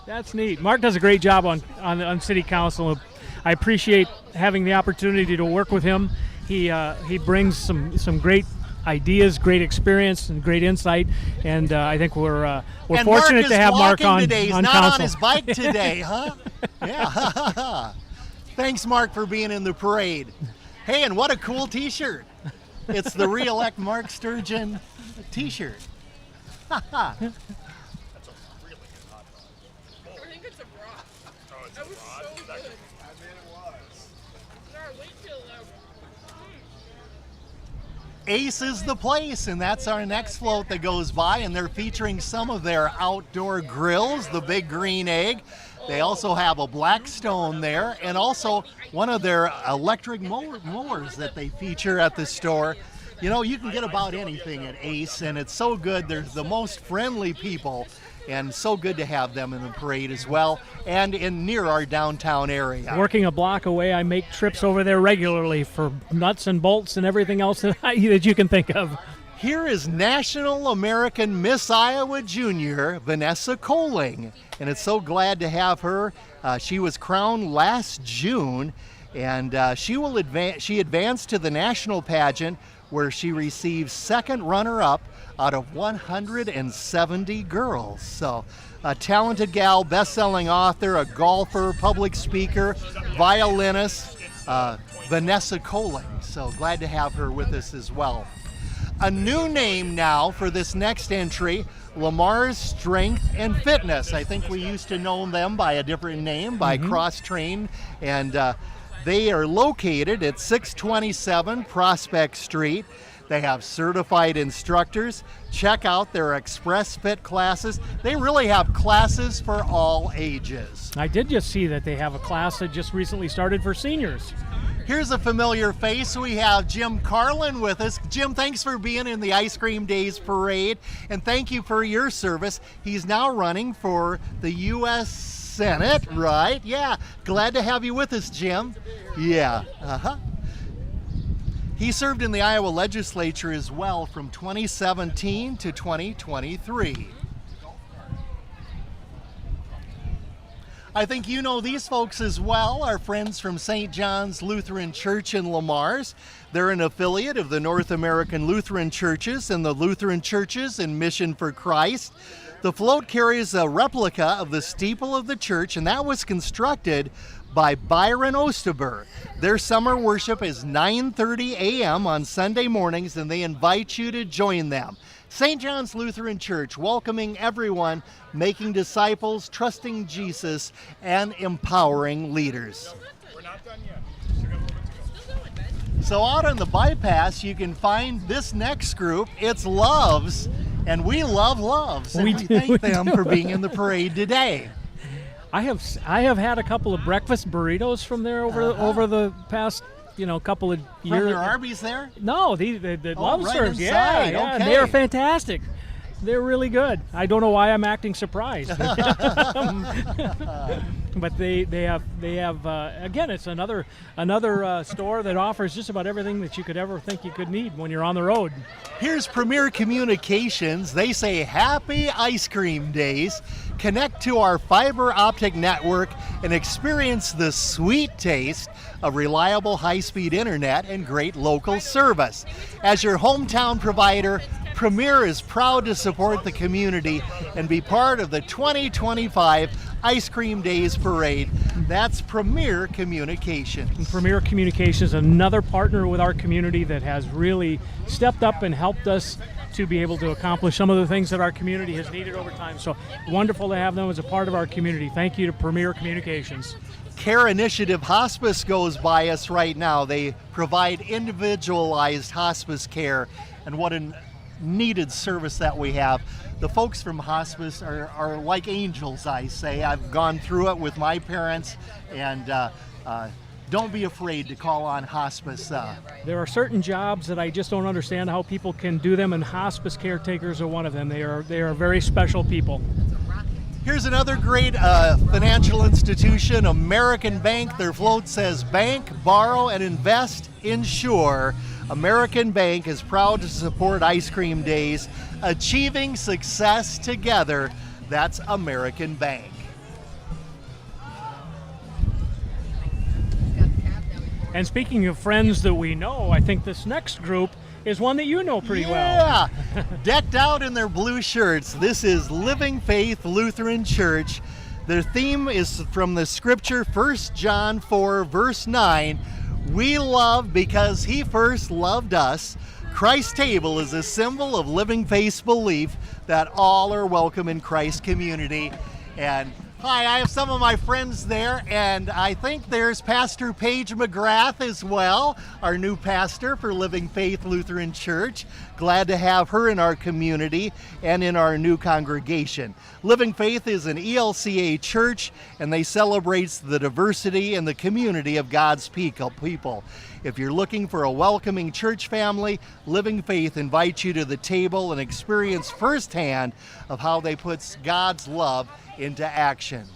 That's neat. Mark does a great job on City Council. I appreciate having the opportunity to work with him. He brings some great ideas, great experience, and great insight. And I think we're fortunate to have Mark on today. He's on not council. on his bike today, huh? Yeah. Thanks, Mark, for being in the parade. Hey, and what a cool T-shirt. It's the re-elect Mark Sturgeon T-shirt. I think it's a bra. Oh, it's That a was rod. so good. I mean, it was. No, wait till Ace is the place, and that's our next float that goes by, and they're featuring some of their outdoor grills, the Big Green Egg. They also have a Blackstone there, and also one of their electric mowers that they feature at the store. You know, you can get about anything at Ace, and it's so good. They're the most friendly people, and so good to have them in the parade as well, and near our downtown area. Working a block away, I make trips over there regularly for nuts and bolts and everything else that you can think of. Here is National American Miss Iowa Junior, Vanessa Coling, and it's so glad to have her. She was crowned last June, and she advanced to the national pageant where she received second runner-up out of 170 girls. So a talented gal, best-selling author, a golfer, public speaker, violinist, Vanessa Coling. So glad to have her with us as well. A new name now for this next entry, Lamar's Strength and Fitness. I think we used to know them by a different name, by Cross Train, and they are located at 627 Prospect Street. They have certified instructors. Check out their Express Fit classes. They really have classes for all ages. I did just see that they have a class that just recently started for seniors. Here's a familiar face. We have Jim Carlin with us. Jim, thanks for being in the Ice Cream Days Parade, and thank you for your service. He's now running for the U.S. Senate, right? Yeah, glad to have you with us, Jim. Yeah, He served in the Iowa legislature as well from 2017 to 2023. I think you know these folks as well, our friends from St. John's Lutheran Church in Lamar's. They're an affiliate of the North American Lutheran Churches and the Lutheran Churches in Mission for Christ. The float carries a replica of the steeple of the church, and that was constructed by Byron Osterberg. Their summer worship is 9:30 a.m. on Sunday mornings, and they invite you to join them. St. John's Lutheran Church, welcoming everyone, making disciples, trusting Jesus, and empowering leaders. We're not done yet. Still got a little bit to go. So out on the bypass, you can find this next group. It's Loves, and we love Loves. And we thank them for being in the parade today. I have had a couple of breakfast burritos from there over the past couple of years. From their Arby's there? No, the love right serves. inside. Yeah, Okay. they are fantastic. They're really good. I don't know why I'm acting surprised, but they have again. It's another store that offers just about everything that you could ever think you could need when you're on the road. Here's Premier Communications. They say happy ice cream days. Connect to our fiber optic network and experience the sweet taste of reliable high-speed internet and great local service. As your hometown provider, Premier is proud to support the community and be part of the 2025 Ice Cream Days Parade. That's Premier Communications. And Premier Communications, another partner with our community that has really stepped up and helped us to be able to accomplish some of the things that our community has needed over time. So wonderful to have them as a part of our community. Thank you to Premier Communications. Care Initiative Hospice goes by us right now. They provide individualized hospice care, and what an needed service that we have. The folks from hospice are like angels, I say. I've gone through it with my parents, and don't be afraid to call on hospice. There are certain jobs that I just don't understand how people can do them, and hospice caretakers are one of them. They are very special people. Here's another great financial institution, American Bank. Their float says bank, borrow, and invest, insure. American Bank is proud to support Ice Cream Days, achieving success together. That's American Bank. And speaking of friends that we know, I think this next group is one that you know pretty well. Yeah, decked out in their blue shirts. This is Living Faith Lutheran Church. Their theme is from the scripture 1 John 4, verse 9. We love because he first loved us. Christ's table is a symbol of Living Faith's belief that all are welcome in Christ's community. And hi, I have some of my friends there, and I think there's Pastor Paige McGrath as well, our new pastor for Living Faith Lutheran Church. Glad to have her in our community and in our new congregation. Living Faith is an ELCA church, and they celebrate the diversity and the community of God's people. If you're looking for a welcoming church family, Living Faith invites you to the table and experience firsthand of how they put God's love into action.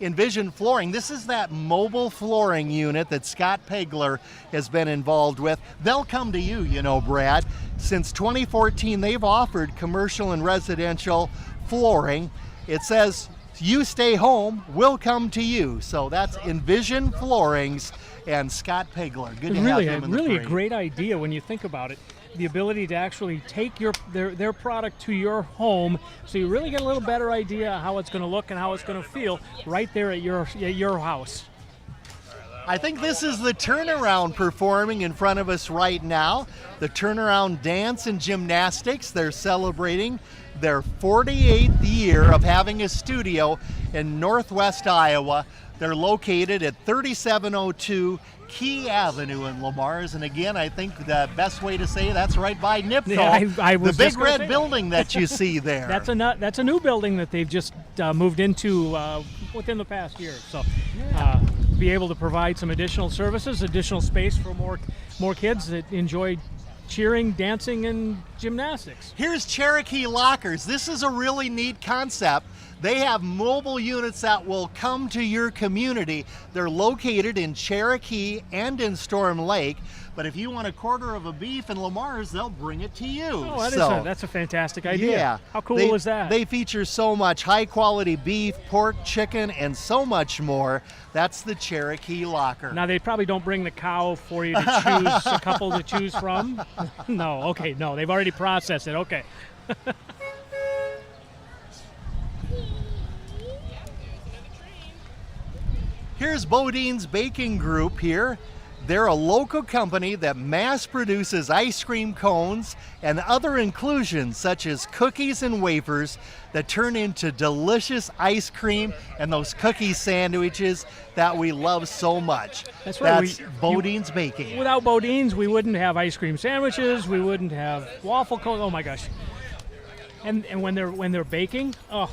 Envision Flooring, this is that mobile flooring unit that Scott Pegler has been involved with. They'll come to you, you know, Brad. Since 2014, they've offered commercial and residential flooring. It says, you stay home, we'll come to you. So that's Envision Floorings and Scott Pegler. Good to have him in the Really a parade. great idea when you think about it. The ability to actually take their product to your home, so you really get a little better idea how it's going to look and how it's going to feel right there at your house. I think this is the Turnaround performing in front of us right now. The Turnaround Dance and Gymnastics. They're celebrating their 48th year of having a studio in Northwest Iowa. They're located at 3702 Key Avenue in Lamars, and again, I think the best way to say that's right by NIPCO, Yeah, I was the big just gonna red say building that you see there. That's a new building that they've just moved into within the past year. So, be able to provide some additional services, additional space for more kids that enjoy cheering, dancing, and gymnastics. Here's Cherokee Lockers. This is a really neat concept. They have mobile units that will come to your community. They're located in Cherokee and in Storm Lake. But if you want a quarter of a beef in Lamars, they'll bring it to you. Oh, that's a fantastic idea. Yeah. How cool is that? They feature so much high quality beef, pork, chicken, and so much more. That's the Cherokee Locker. Now, they probably don't bring the cow for you to choose a couple to choose from. No, okay, no, they've already processed it. Okay. Here's Bodine's Baking Group here. They're a local company that mass produces ice cream cones and other inclusions such as cookies and wafers that turn into delicious ice cream and those cookie sandwiches that we love so much. That's right. That's Bodine's Baking. Without Bodine's, we wouldn't have ice cream sandwiches. We wouldn't have waffle cones. Oh my gosh! And when they're baking, oh,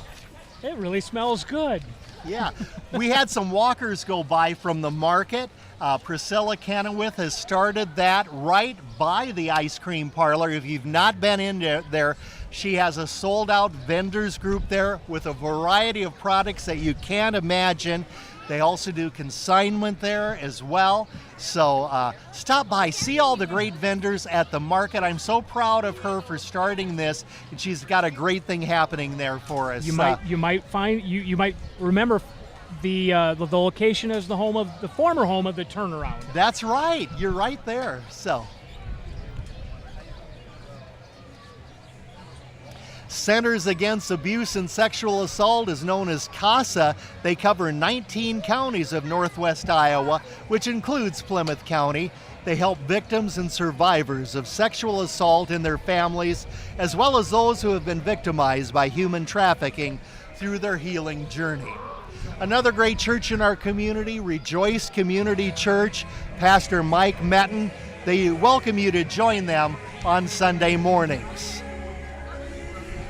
it really smells good. Yeah, we had some walkers go by from the market. Priscilla Kenowith has started that right by the ice cream parlor. If you've not been in there, she has a sold-out vendors group there with a variety of products that you can't imagine. They also do consignment there as well. So stop by, see all the great vendors at the market. I'm so proud of her for starting this, and she's got a great thing happening there for us. You might remember the location as the former home of the Turnaround. That's right. You're right there. So. Centers Against Abuse and Sexual Assault is known as CASA. They cover 19 counties of Northwest Iowa, which includes Plymouth County. They help victims and survivors of sexual assault and their families, as well as those who have been victimized by human trafficking through their healing journey. Another great church in our community, Rejoice Community Church, Pastor Mike Metten. They welcome you to join them on Sunday mornings.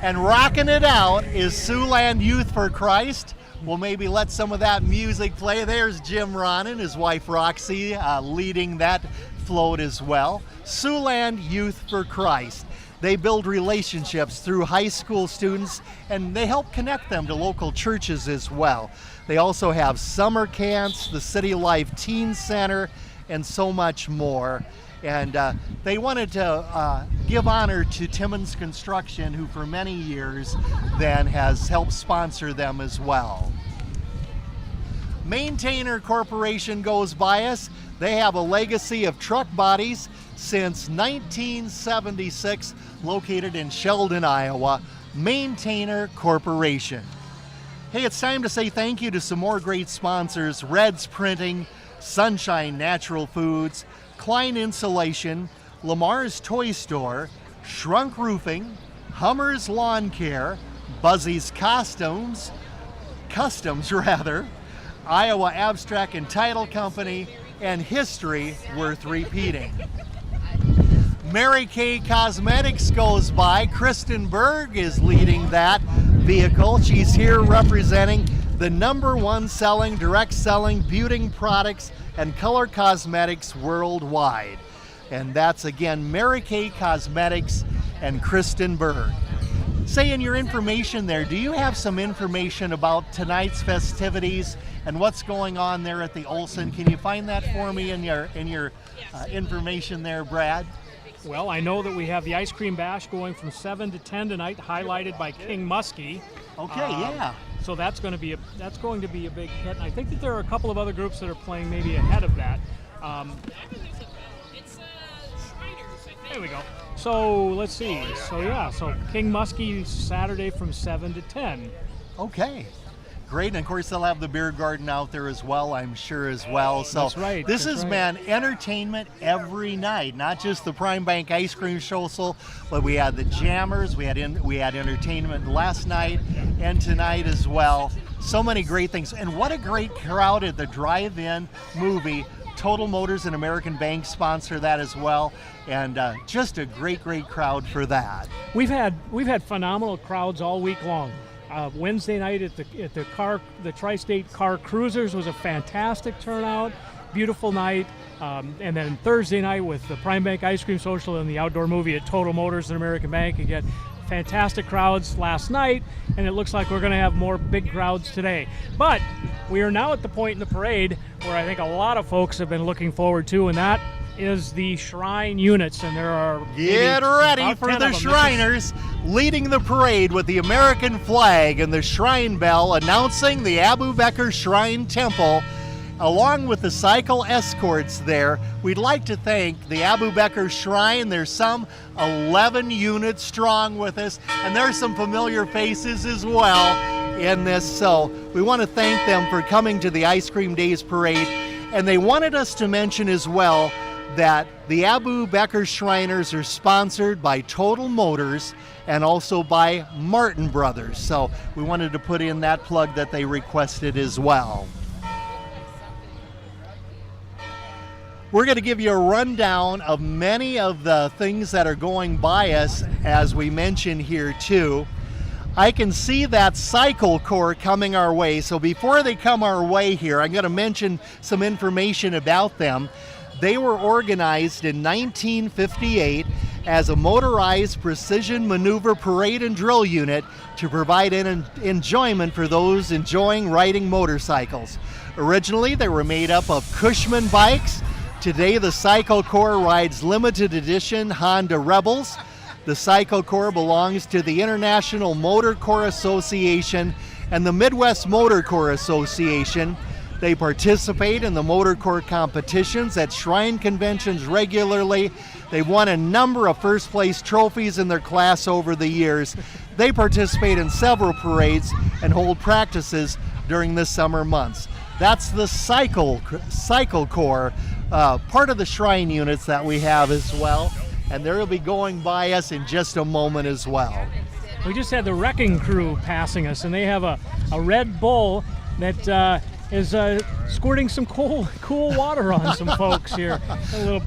And rocking it out is Siouxland Youth for Christ. We'll maybe let some of that music play. There's Jim Ronan, his wife Roxy, leading that float as well. Siouxland Youth for Christ. They build relationships through high school students, and they help connect them to local churches as well. They also have summer camps, the City Life Teen Center, and so much more. And they wanted to give honor to Timmons Construction, who for many years then has helped sponsor them as well. Maintainer Corporation goes by us. They have a legacy of truck bodies since 1976, located in Sheldon, Iowa. Maintainer Corporation. Hey, it's time to say thank you to some more great sponsors: Red's Printing, Sunshine Natural Foods, Klein Insulation, Lamar's Toy Store, Shrunk Roofing, Hummer's Lawn Care, Buzzy's Customs, Iowa Abstract and Title Company, and History Worth Repeating. Mary Kay Cosmetics goes by. Kristen Berg is leading that vehicle. She's here representing the #1 selling, direct selling beauty products and color cosmetics worldwide. And that's again Mary Kay Cosmetics and Kristen Berg. Say in your information there, do you have some information about tonight's festivities and what's going on there at the Olson? Can you find that for me in your information there, Brad? Well, I know that we have the ice cream bash going from 7 to 10 tonight, highlighted by King Muskie. Okay, yeah. So that's going to be a big hit. And I think that there are a couple of other groups that are playing maybe ahead of that. It's Shriners, I think. There we go. So let's see. So King Muskie Saturday from 7 to 10. Okay. Great, and of course they'll have the beer garden out there as well, I'm sure as well. So That's right, this that's has right. been entertainment every night, not just the Prime Bank Ice Cream Social, but we had the Jammers, we had entertainment last night and tonight as well. So many great things, and what a great crowd at the drive-in movie. Total Motors and American Bank sponsor that as well, and just a great crowd for that. We've had phenomenal crowds all week long. Wednesday night at the Tri-State Car Cruisers was a fantastic turnout, beautiful night, and then Thursday night with the Prime Bank Ice Cream Social and the outdoor movie at Total Motors and American Bank. Again, fantastic crowds last night, and it looks like we're going to have more big crowds today. But we are now at the point in the parade where I think a lot of folks have been looking forward to, and that is the Shrine units, and there are Get ready about for 10 the of them. Shriners leading the parade with the American flag and the Shrine bell announcing the Abu Bakr Shrine Temple. Along with the cycle escorts there, we'd like to thank the Abu Bakr Shrine. There's some 11 units strong with us, and there's some familiar faces as well in this. So we want to thank them for coming to the Ice Cream Days Parade. And they wanted us to mention as well that the Abu Bakr Shriners are sponsored by Total Motors and also by Martin Brothers. So we wanted to put in that plug that they requested as well. We're going to give you a rundown of many of the things that are going by us, as we mentioned here too. I can see that Cycle Corps coming our way. So before they come our way here, I'm going to mention some information about them. They were organized in 1958 as a motorized precision maneuver parade and drill unit to provide an enjoyment for those enjoying riding motorcycles. Originally, they were made up of Cushman bikes. Today, the Cycle Corps rides limited edition Honda Rebels. The Cycle Corps belongs to the International Motor Corps Association and the Midwest Motor Corps Association. They participate in the Motor Corps competitions at Shrine conventions regularly. They've won a number of first place trophies in their class over the years. They participate in several parades and hold practices during the summer months. That's the Cycle Corps, part of the Shrine units that we have as well. And they'll be going by us in just a moment as well. We just had the Wrecking Crew passing us, and they have a Red Bull that is squirting some cool water on some folks here. A little,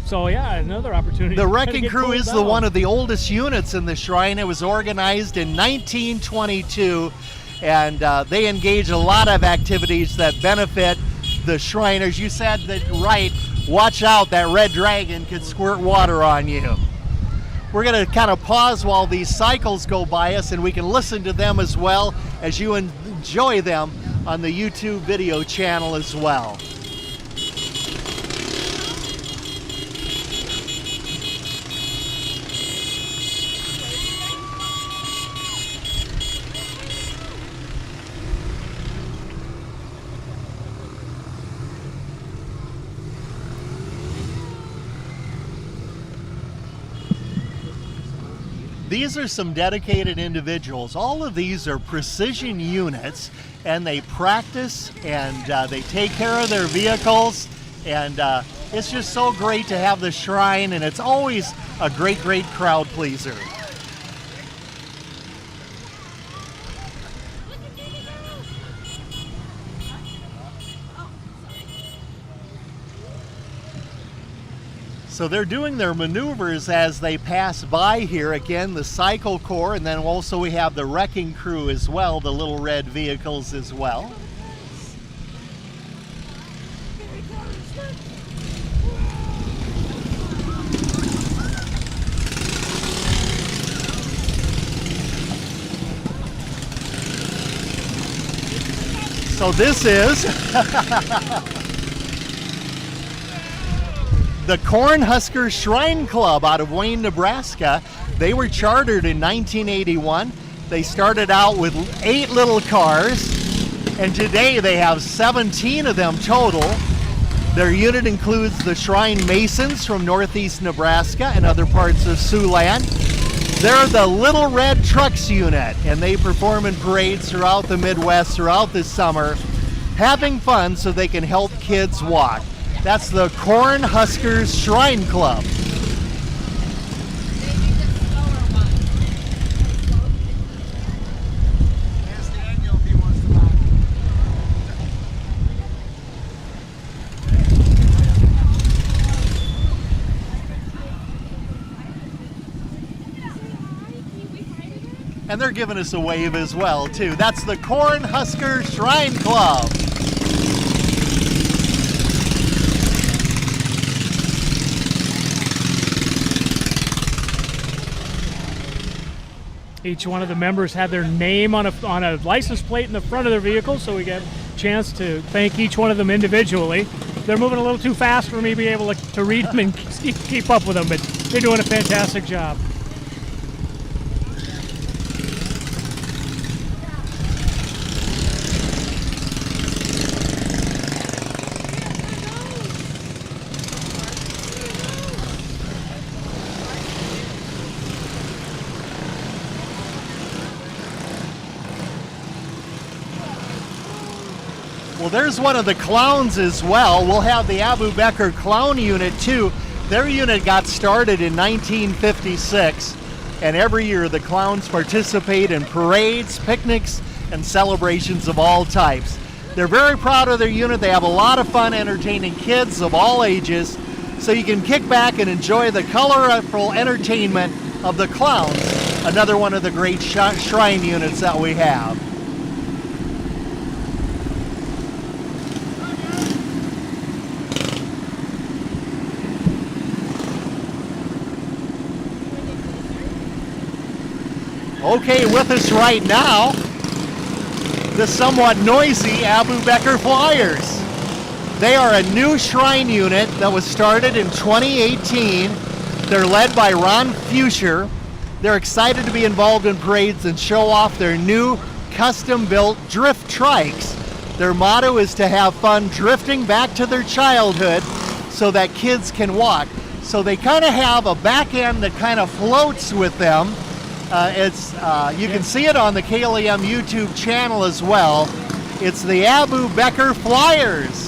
so yeah, another opportunity. The to wrecking get crew cooled is the down. one of the oldest units in the shrine. It was organized in 1922, and they engage a lot of activities that benefit the Shriners. You said that right. Watch out, that red dragon could squirt water on you. We're going to kind of pause while these cycles go by us, and we can listen to them as well as you enjoy them on the YouTube video channel as well. These are some dedicated individuals. All of these are precision units, and they practice and they take care of their vehicles, and it's just so great to have the shrine, and it's always a great crowd pleaser. So they're doing their maneuvers as they pass by here. Again, the cycle corps, and then also we have the wrecking crew as well, the little red vehicles as well. So this is the Cornhusker Shrine Club out of Wayne, Nebraska. They were chartered in 1981. They started out with 8 little cars, and today they have 17 of them total. Their unit includes the Shrine Masons from northeast Nebraska and other parts of Siouxland. They're the Little Red Trucks unit, and they perform in parades throughout the Midwest throughout the summer, having fun so they can help kids walk. That's the Cornhuskers Shrine Club. And they're giving us a wave as well, too. That's the Cornhusker Shrine Club. Each one of the members had their name on a license plate in the front of their vehicle, so we got a chance to thank each one of them individually. They're moving a little too fast for me to be able to read them and keep up with them, but they're doing a fantastic job. Well, there's one of the clowns as well. We'll have the Abu Bakr Clown Unit too. Their unit got started in 1956, and every year the clowns participate in parades, picnics, and celebrations of all types. They're very proud of their unit. They have a lot of fun entertaining kids of all ages, so you can kick back and enjoy the colorful entertainment of the clowns, another one of the great shrine units that we have. Okay, with us right now, the somewhat noisy Abu Bakr Flyers. They are a new shrine unit that was started in 2018. They're led by Ron Fuscher. They're excited to be involved in parades and show off their new custom-built drift trikes. Their motto is to have fun drifting back to their childhood so that kids can walk. So they kind of have a back end that kind of floats with them. You can see it on the KLEM YouTube channel as well. It's the Abu Bakr Flyers.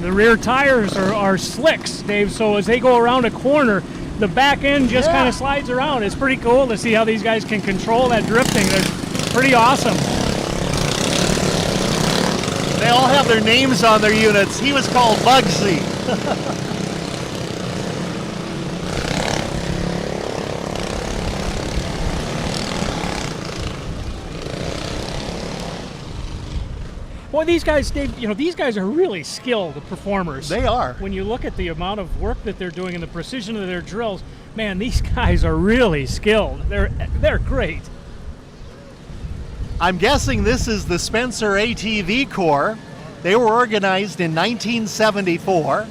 The rear tires are slicks, Dave, so as they go around a corner, the back end just Yeah. kind of slides around. It's pretty cool to see how these guys can control that drifting. They're pretty awesome. They all have their names on their units. He was called Bugsy. Boy, these guys, Dave, these guys are really skilled performers. They are. When you look at the amount of work that they're doing and the precision of their drills, man, these guys are really skilled. They're great. I'm guessing this is the Spencer ATV Corps. They were organized in 1974.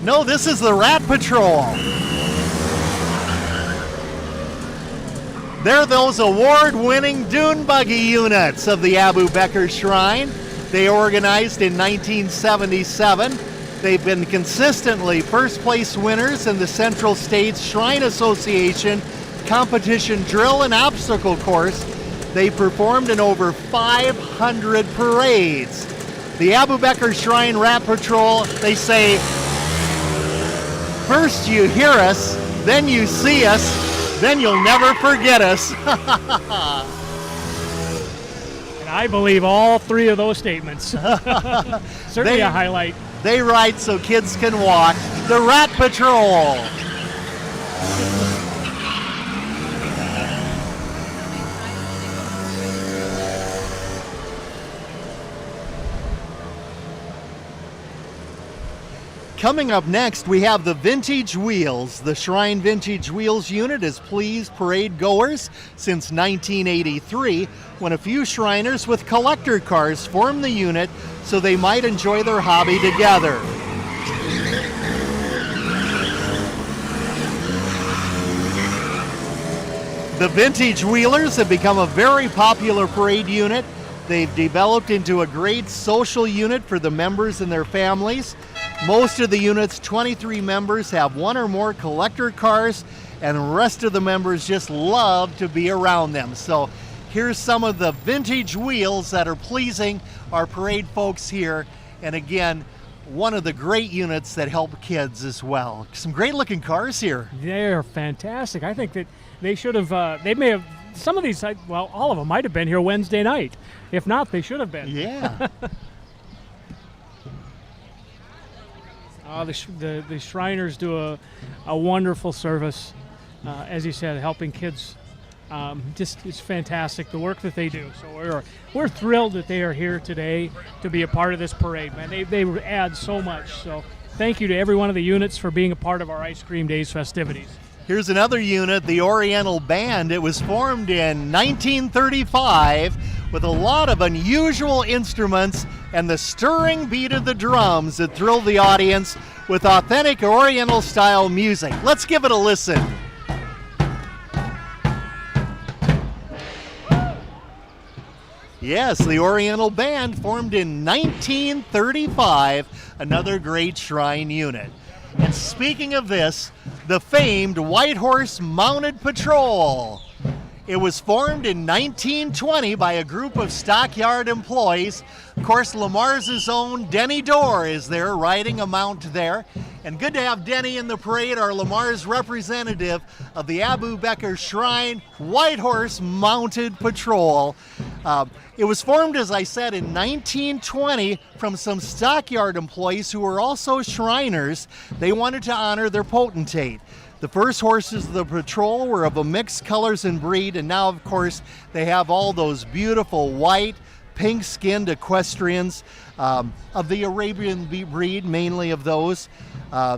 No, this is the Rat Patrol. They're those award-winning dune buggy units of the Abu Bakr Shrine. They organized in 1977. They've been consistently first place winners in the Central States Shrine Association competition drill and obstacle course. They performed in over 500 parades. The Abu Bakr Shrine Rat Patrol, they say, first you hear us, then you see us, then you'll never forget us. And I believe all three of those statements. Certainly a highlight. They ride so kids can walk. The Rat Patrol. Coming up next, we have the Vintage Wheels. The Shrine Vintage Wheels unit has pleased parade goers since 1983, when a few Shriners with collector cars formed the unit so they might enjoy their hobby together. The Vintage Wheelers have become a very popular parade unit. They've developed into a great social unit for the members and their families. Most of the unit's 23 members have one or more collector cars, and the rest of the members just love to be around them. So here's some of the vintage wheels that are pleasing our parade folks here. And again, one of the great units that help kids as well. Some great looking cars here. They're fantastic. I think that they should have, they may have, some of these, well, all of them might have been here Wednesday night. If not, they should have been. Yeah. The Shriners do a wonderful service, as you said, helping kids. Just it's fantastic the work that they do. So we're thrilled that they are here today to be a part of this parade, man. They add so much. So thank you to every one of the units for being a part of our Ice Cream Days festivities. Here's another unit, the Oriental Band. It was formed in 1935 with a lot of unusual instruments and the stirring beat of the drums that thrilled the audience with authentic Oriental style music. Let's give it a listen. Yes, the Oriental Band formed in 1935, another great Shrine unit. And speaking of this, the famed White Horse Mounted Patrol. It was formed in 1920 by a group of stockyard employees. Of course, Lamar's own Denny Dorr is there riding a mount there. And good to have Denny in the parade, our Lamar's representative of the Abu Bakr Shrine White Horse Mounted Patrol. It was formed, as I said, in 1920 from some stockyard employees who were also Shriners. They wanted to honor their potentate. The first horses of the patrol were of a mixed colors and breed, and now, of course, they have all those beautiful white, pink-skinned equestrians of the Arabian breed, mainly of those.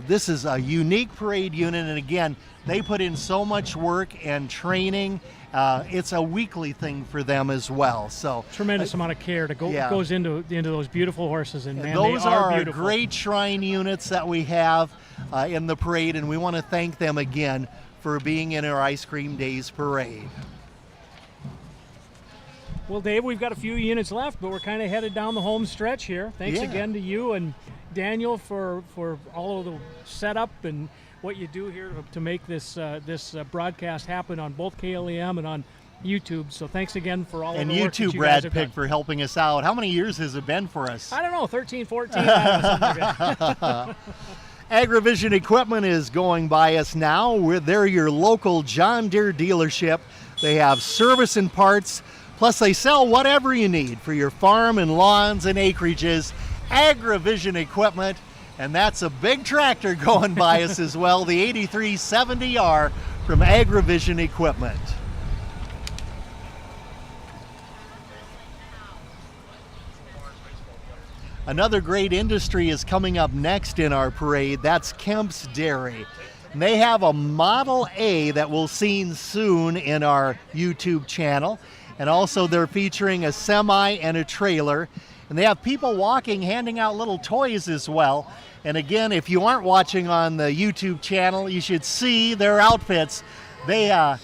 This is a unique parade unit, and again, they put in so much work and training. It's a weekly thing for them as well. So Tremendous amount of care goes into those beautiful horses, and man, those they are our beautiful. great Shrine units that we have in the parade, and we want to thank them again for being in our Ice Cream Days parade. Well, Dave, we've got a few units left, but we're kind of headed down the home stretch here. Thanks again to you and Daniel for all of the setup and what you do here to make this broadcast happen on both KLEM and on YouTube. So thanks again for all And of the you work too, that you Brad guys have Pick, done. for helping us out. How many years has it been for us? I don't know, 13, 14, I don't know, something like that. Agrivision Equipment is going by us now. They're your local John Deere dealership. They have service and parts, plus they sell whatever you need for your farm and lawns and acreages. Agrivision Equipment, and that's a big tractor going by us as well, the 8370R from Agrivision Equipment. Another great industry is coming up next in our parade. That's Kemp's Dairy. And they have a Model A that we'll see soon in our YouTube channel. And also they're featuring a semi and a trailer. And they have people walking, handing out little toys as well. And again, if you aren't watching on the YouTube channel, you should see their outfits. They have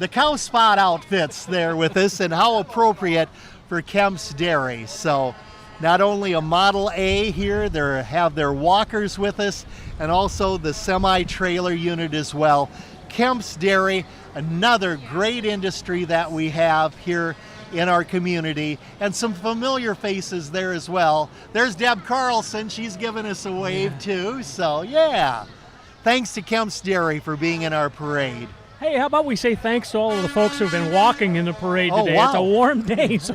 the cow spot outfits there with us, and how appropriate for Kemp's Dairy. So not only a Model A here, they have their walkers with us, and also the semi-trailer unit as well. Kemp's Dairy, another great industry that we have here in our community, and some familiar faces there as well. There's Deb Carlson, she's giving us a wave too, so yeah. Thanks to Kemp's Dairy for being in our parade. Hey, how about we say thanks to all of the folks who've been walking in the parade Oh, today. wow. It's a warm day, so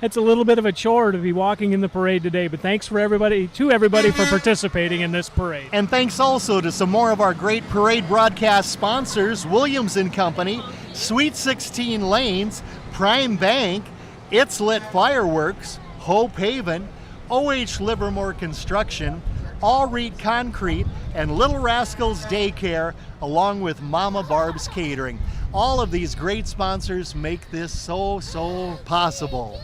it's a little bit of a chore to be walking in the parade today. But thanks for everybody for participating in this parade. And thanks also to some more of our great parade broadcast sponsors, Williams & Company, Sweet 16 Lanes, Prime Bank, It's Lit Fireworks, Hope Haven, OH Livermore Construction, All Reed Concrete, and Little Rascals Daycare, along with Mama Barb's Catering. All of these great sponsors make this so possible.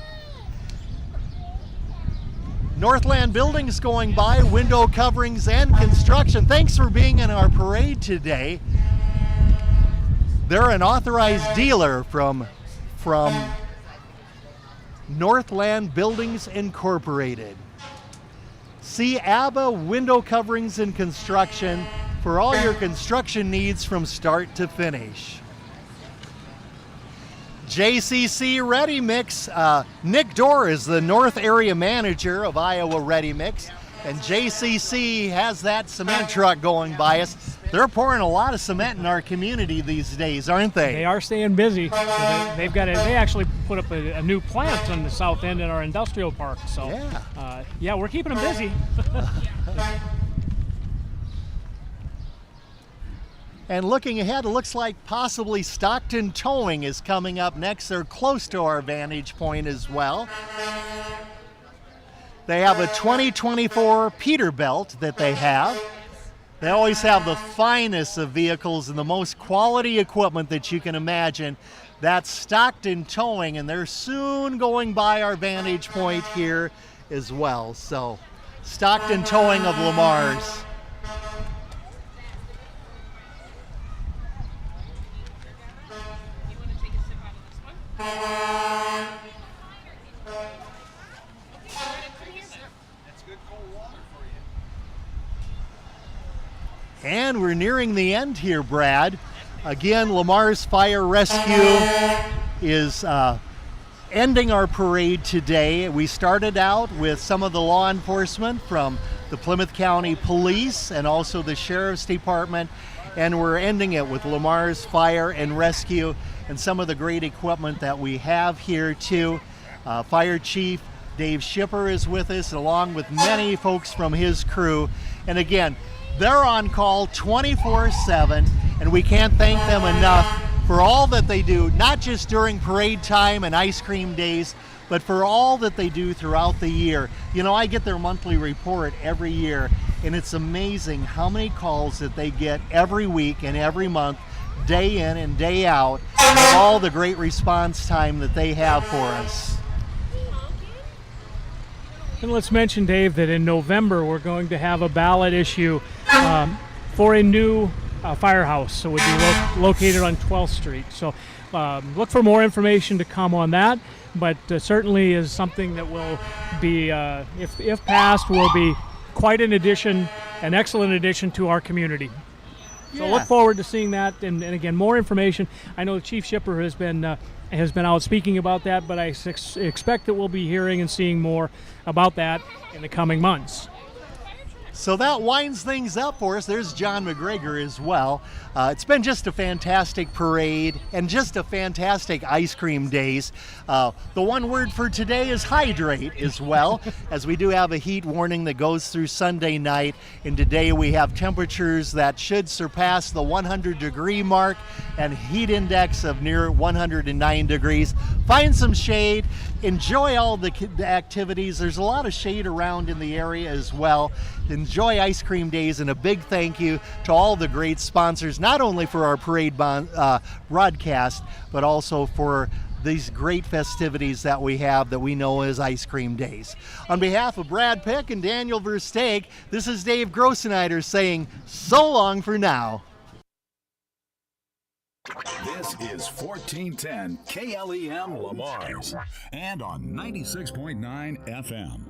Northland Buildings going by, window coverings and construction. Thanks for being in our parade today. They're an authorized dealer from Northland Buildings Incorporated. See ABBA Window Coverings and Construction for all your construction needs from start to finish. JCC Ready Mix. Nick Dorr is the North Area Manager of Iowa Ready Mix, and JCC has that cement truck going by us. They're pouring a lot of cement in our community these days, aren't they? They are staying busy. So they actually put up a new plant on the south end in our industrial park. So yeah, we're keeping them busy. And looking ahead, it looks like possibly Stockton Towing is coming up next. They're close to our vantage point as well. They have a 2024 Peterbilt that they have. They always have the finest of vehicles and the most quality equipment that you can imagine. That's Stockton Towing, and they're soon going by our vantage point here as well. So, Stockton Towing of Lamar's. You want to take a sip out of this one? Okay, come here then. That's good cold water for you. And we're nearing the end here, Brad. Again, Lamar's Fire Rescue is ending our parade today. We started out with some of the law enforcement from the Plymouth County Police and also the Sheriff's Department, and we're ending it with Lamar's Fire and Rescue and some of the great equipment that we have here too. Fire Chief Dave Shipper is with us, along with many folks from his crew. And again, they're on call 24/7, and we can't thank them enough for all that they do, not just during parade time and ice cream days, but for all that they do throughout the year. You know, I get their monthly report every year, and it's amazing how many calls that they get every week and every month, day in and day out, and all the great response time that they have for us. And let's mention, Dave, that in November we're going to have a ballot issue for a new firehouse. So it would be located on 12th Street. So look for more information to come on that. But certainly is something that will be, if passed, will be quite an addition, an excellent addition to our community. So Yeah. look forward to seeing that, and again, more information. I know the Chief Shipper has been out speaking about that, but I expect that we'll be hearing and seeing more about that in the coming months. So that winds things up for us. There's John McGregor as well. It's been just a fantastic parade and just a fantastic ice cream days. The one word for today is hydrate as well, as we do have a heat warning that goes through Sunday night. And today we have temperatures that should surpass the 100-degree mark and heat index of near 109 degrees. Find some shade. Enjoy all the activities. There's a lot of shade around in the area as well. Enjoy ice cream days, and a big thank you to all the great sponsors, not only for our parade broadcast, but also for these great festivities that we have that we know as ice cream days. On behalf of Brad Pick and Daniel Versteeg, this is Dave Grossenheider saying so long for now. This is 1410 KLEM Lamar's and on 96.9 FM.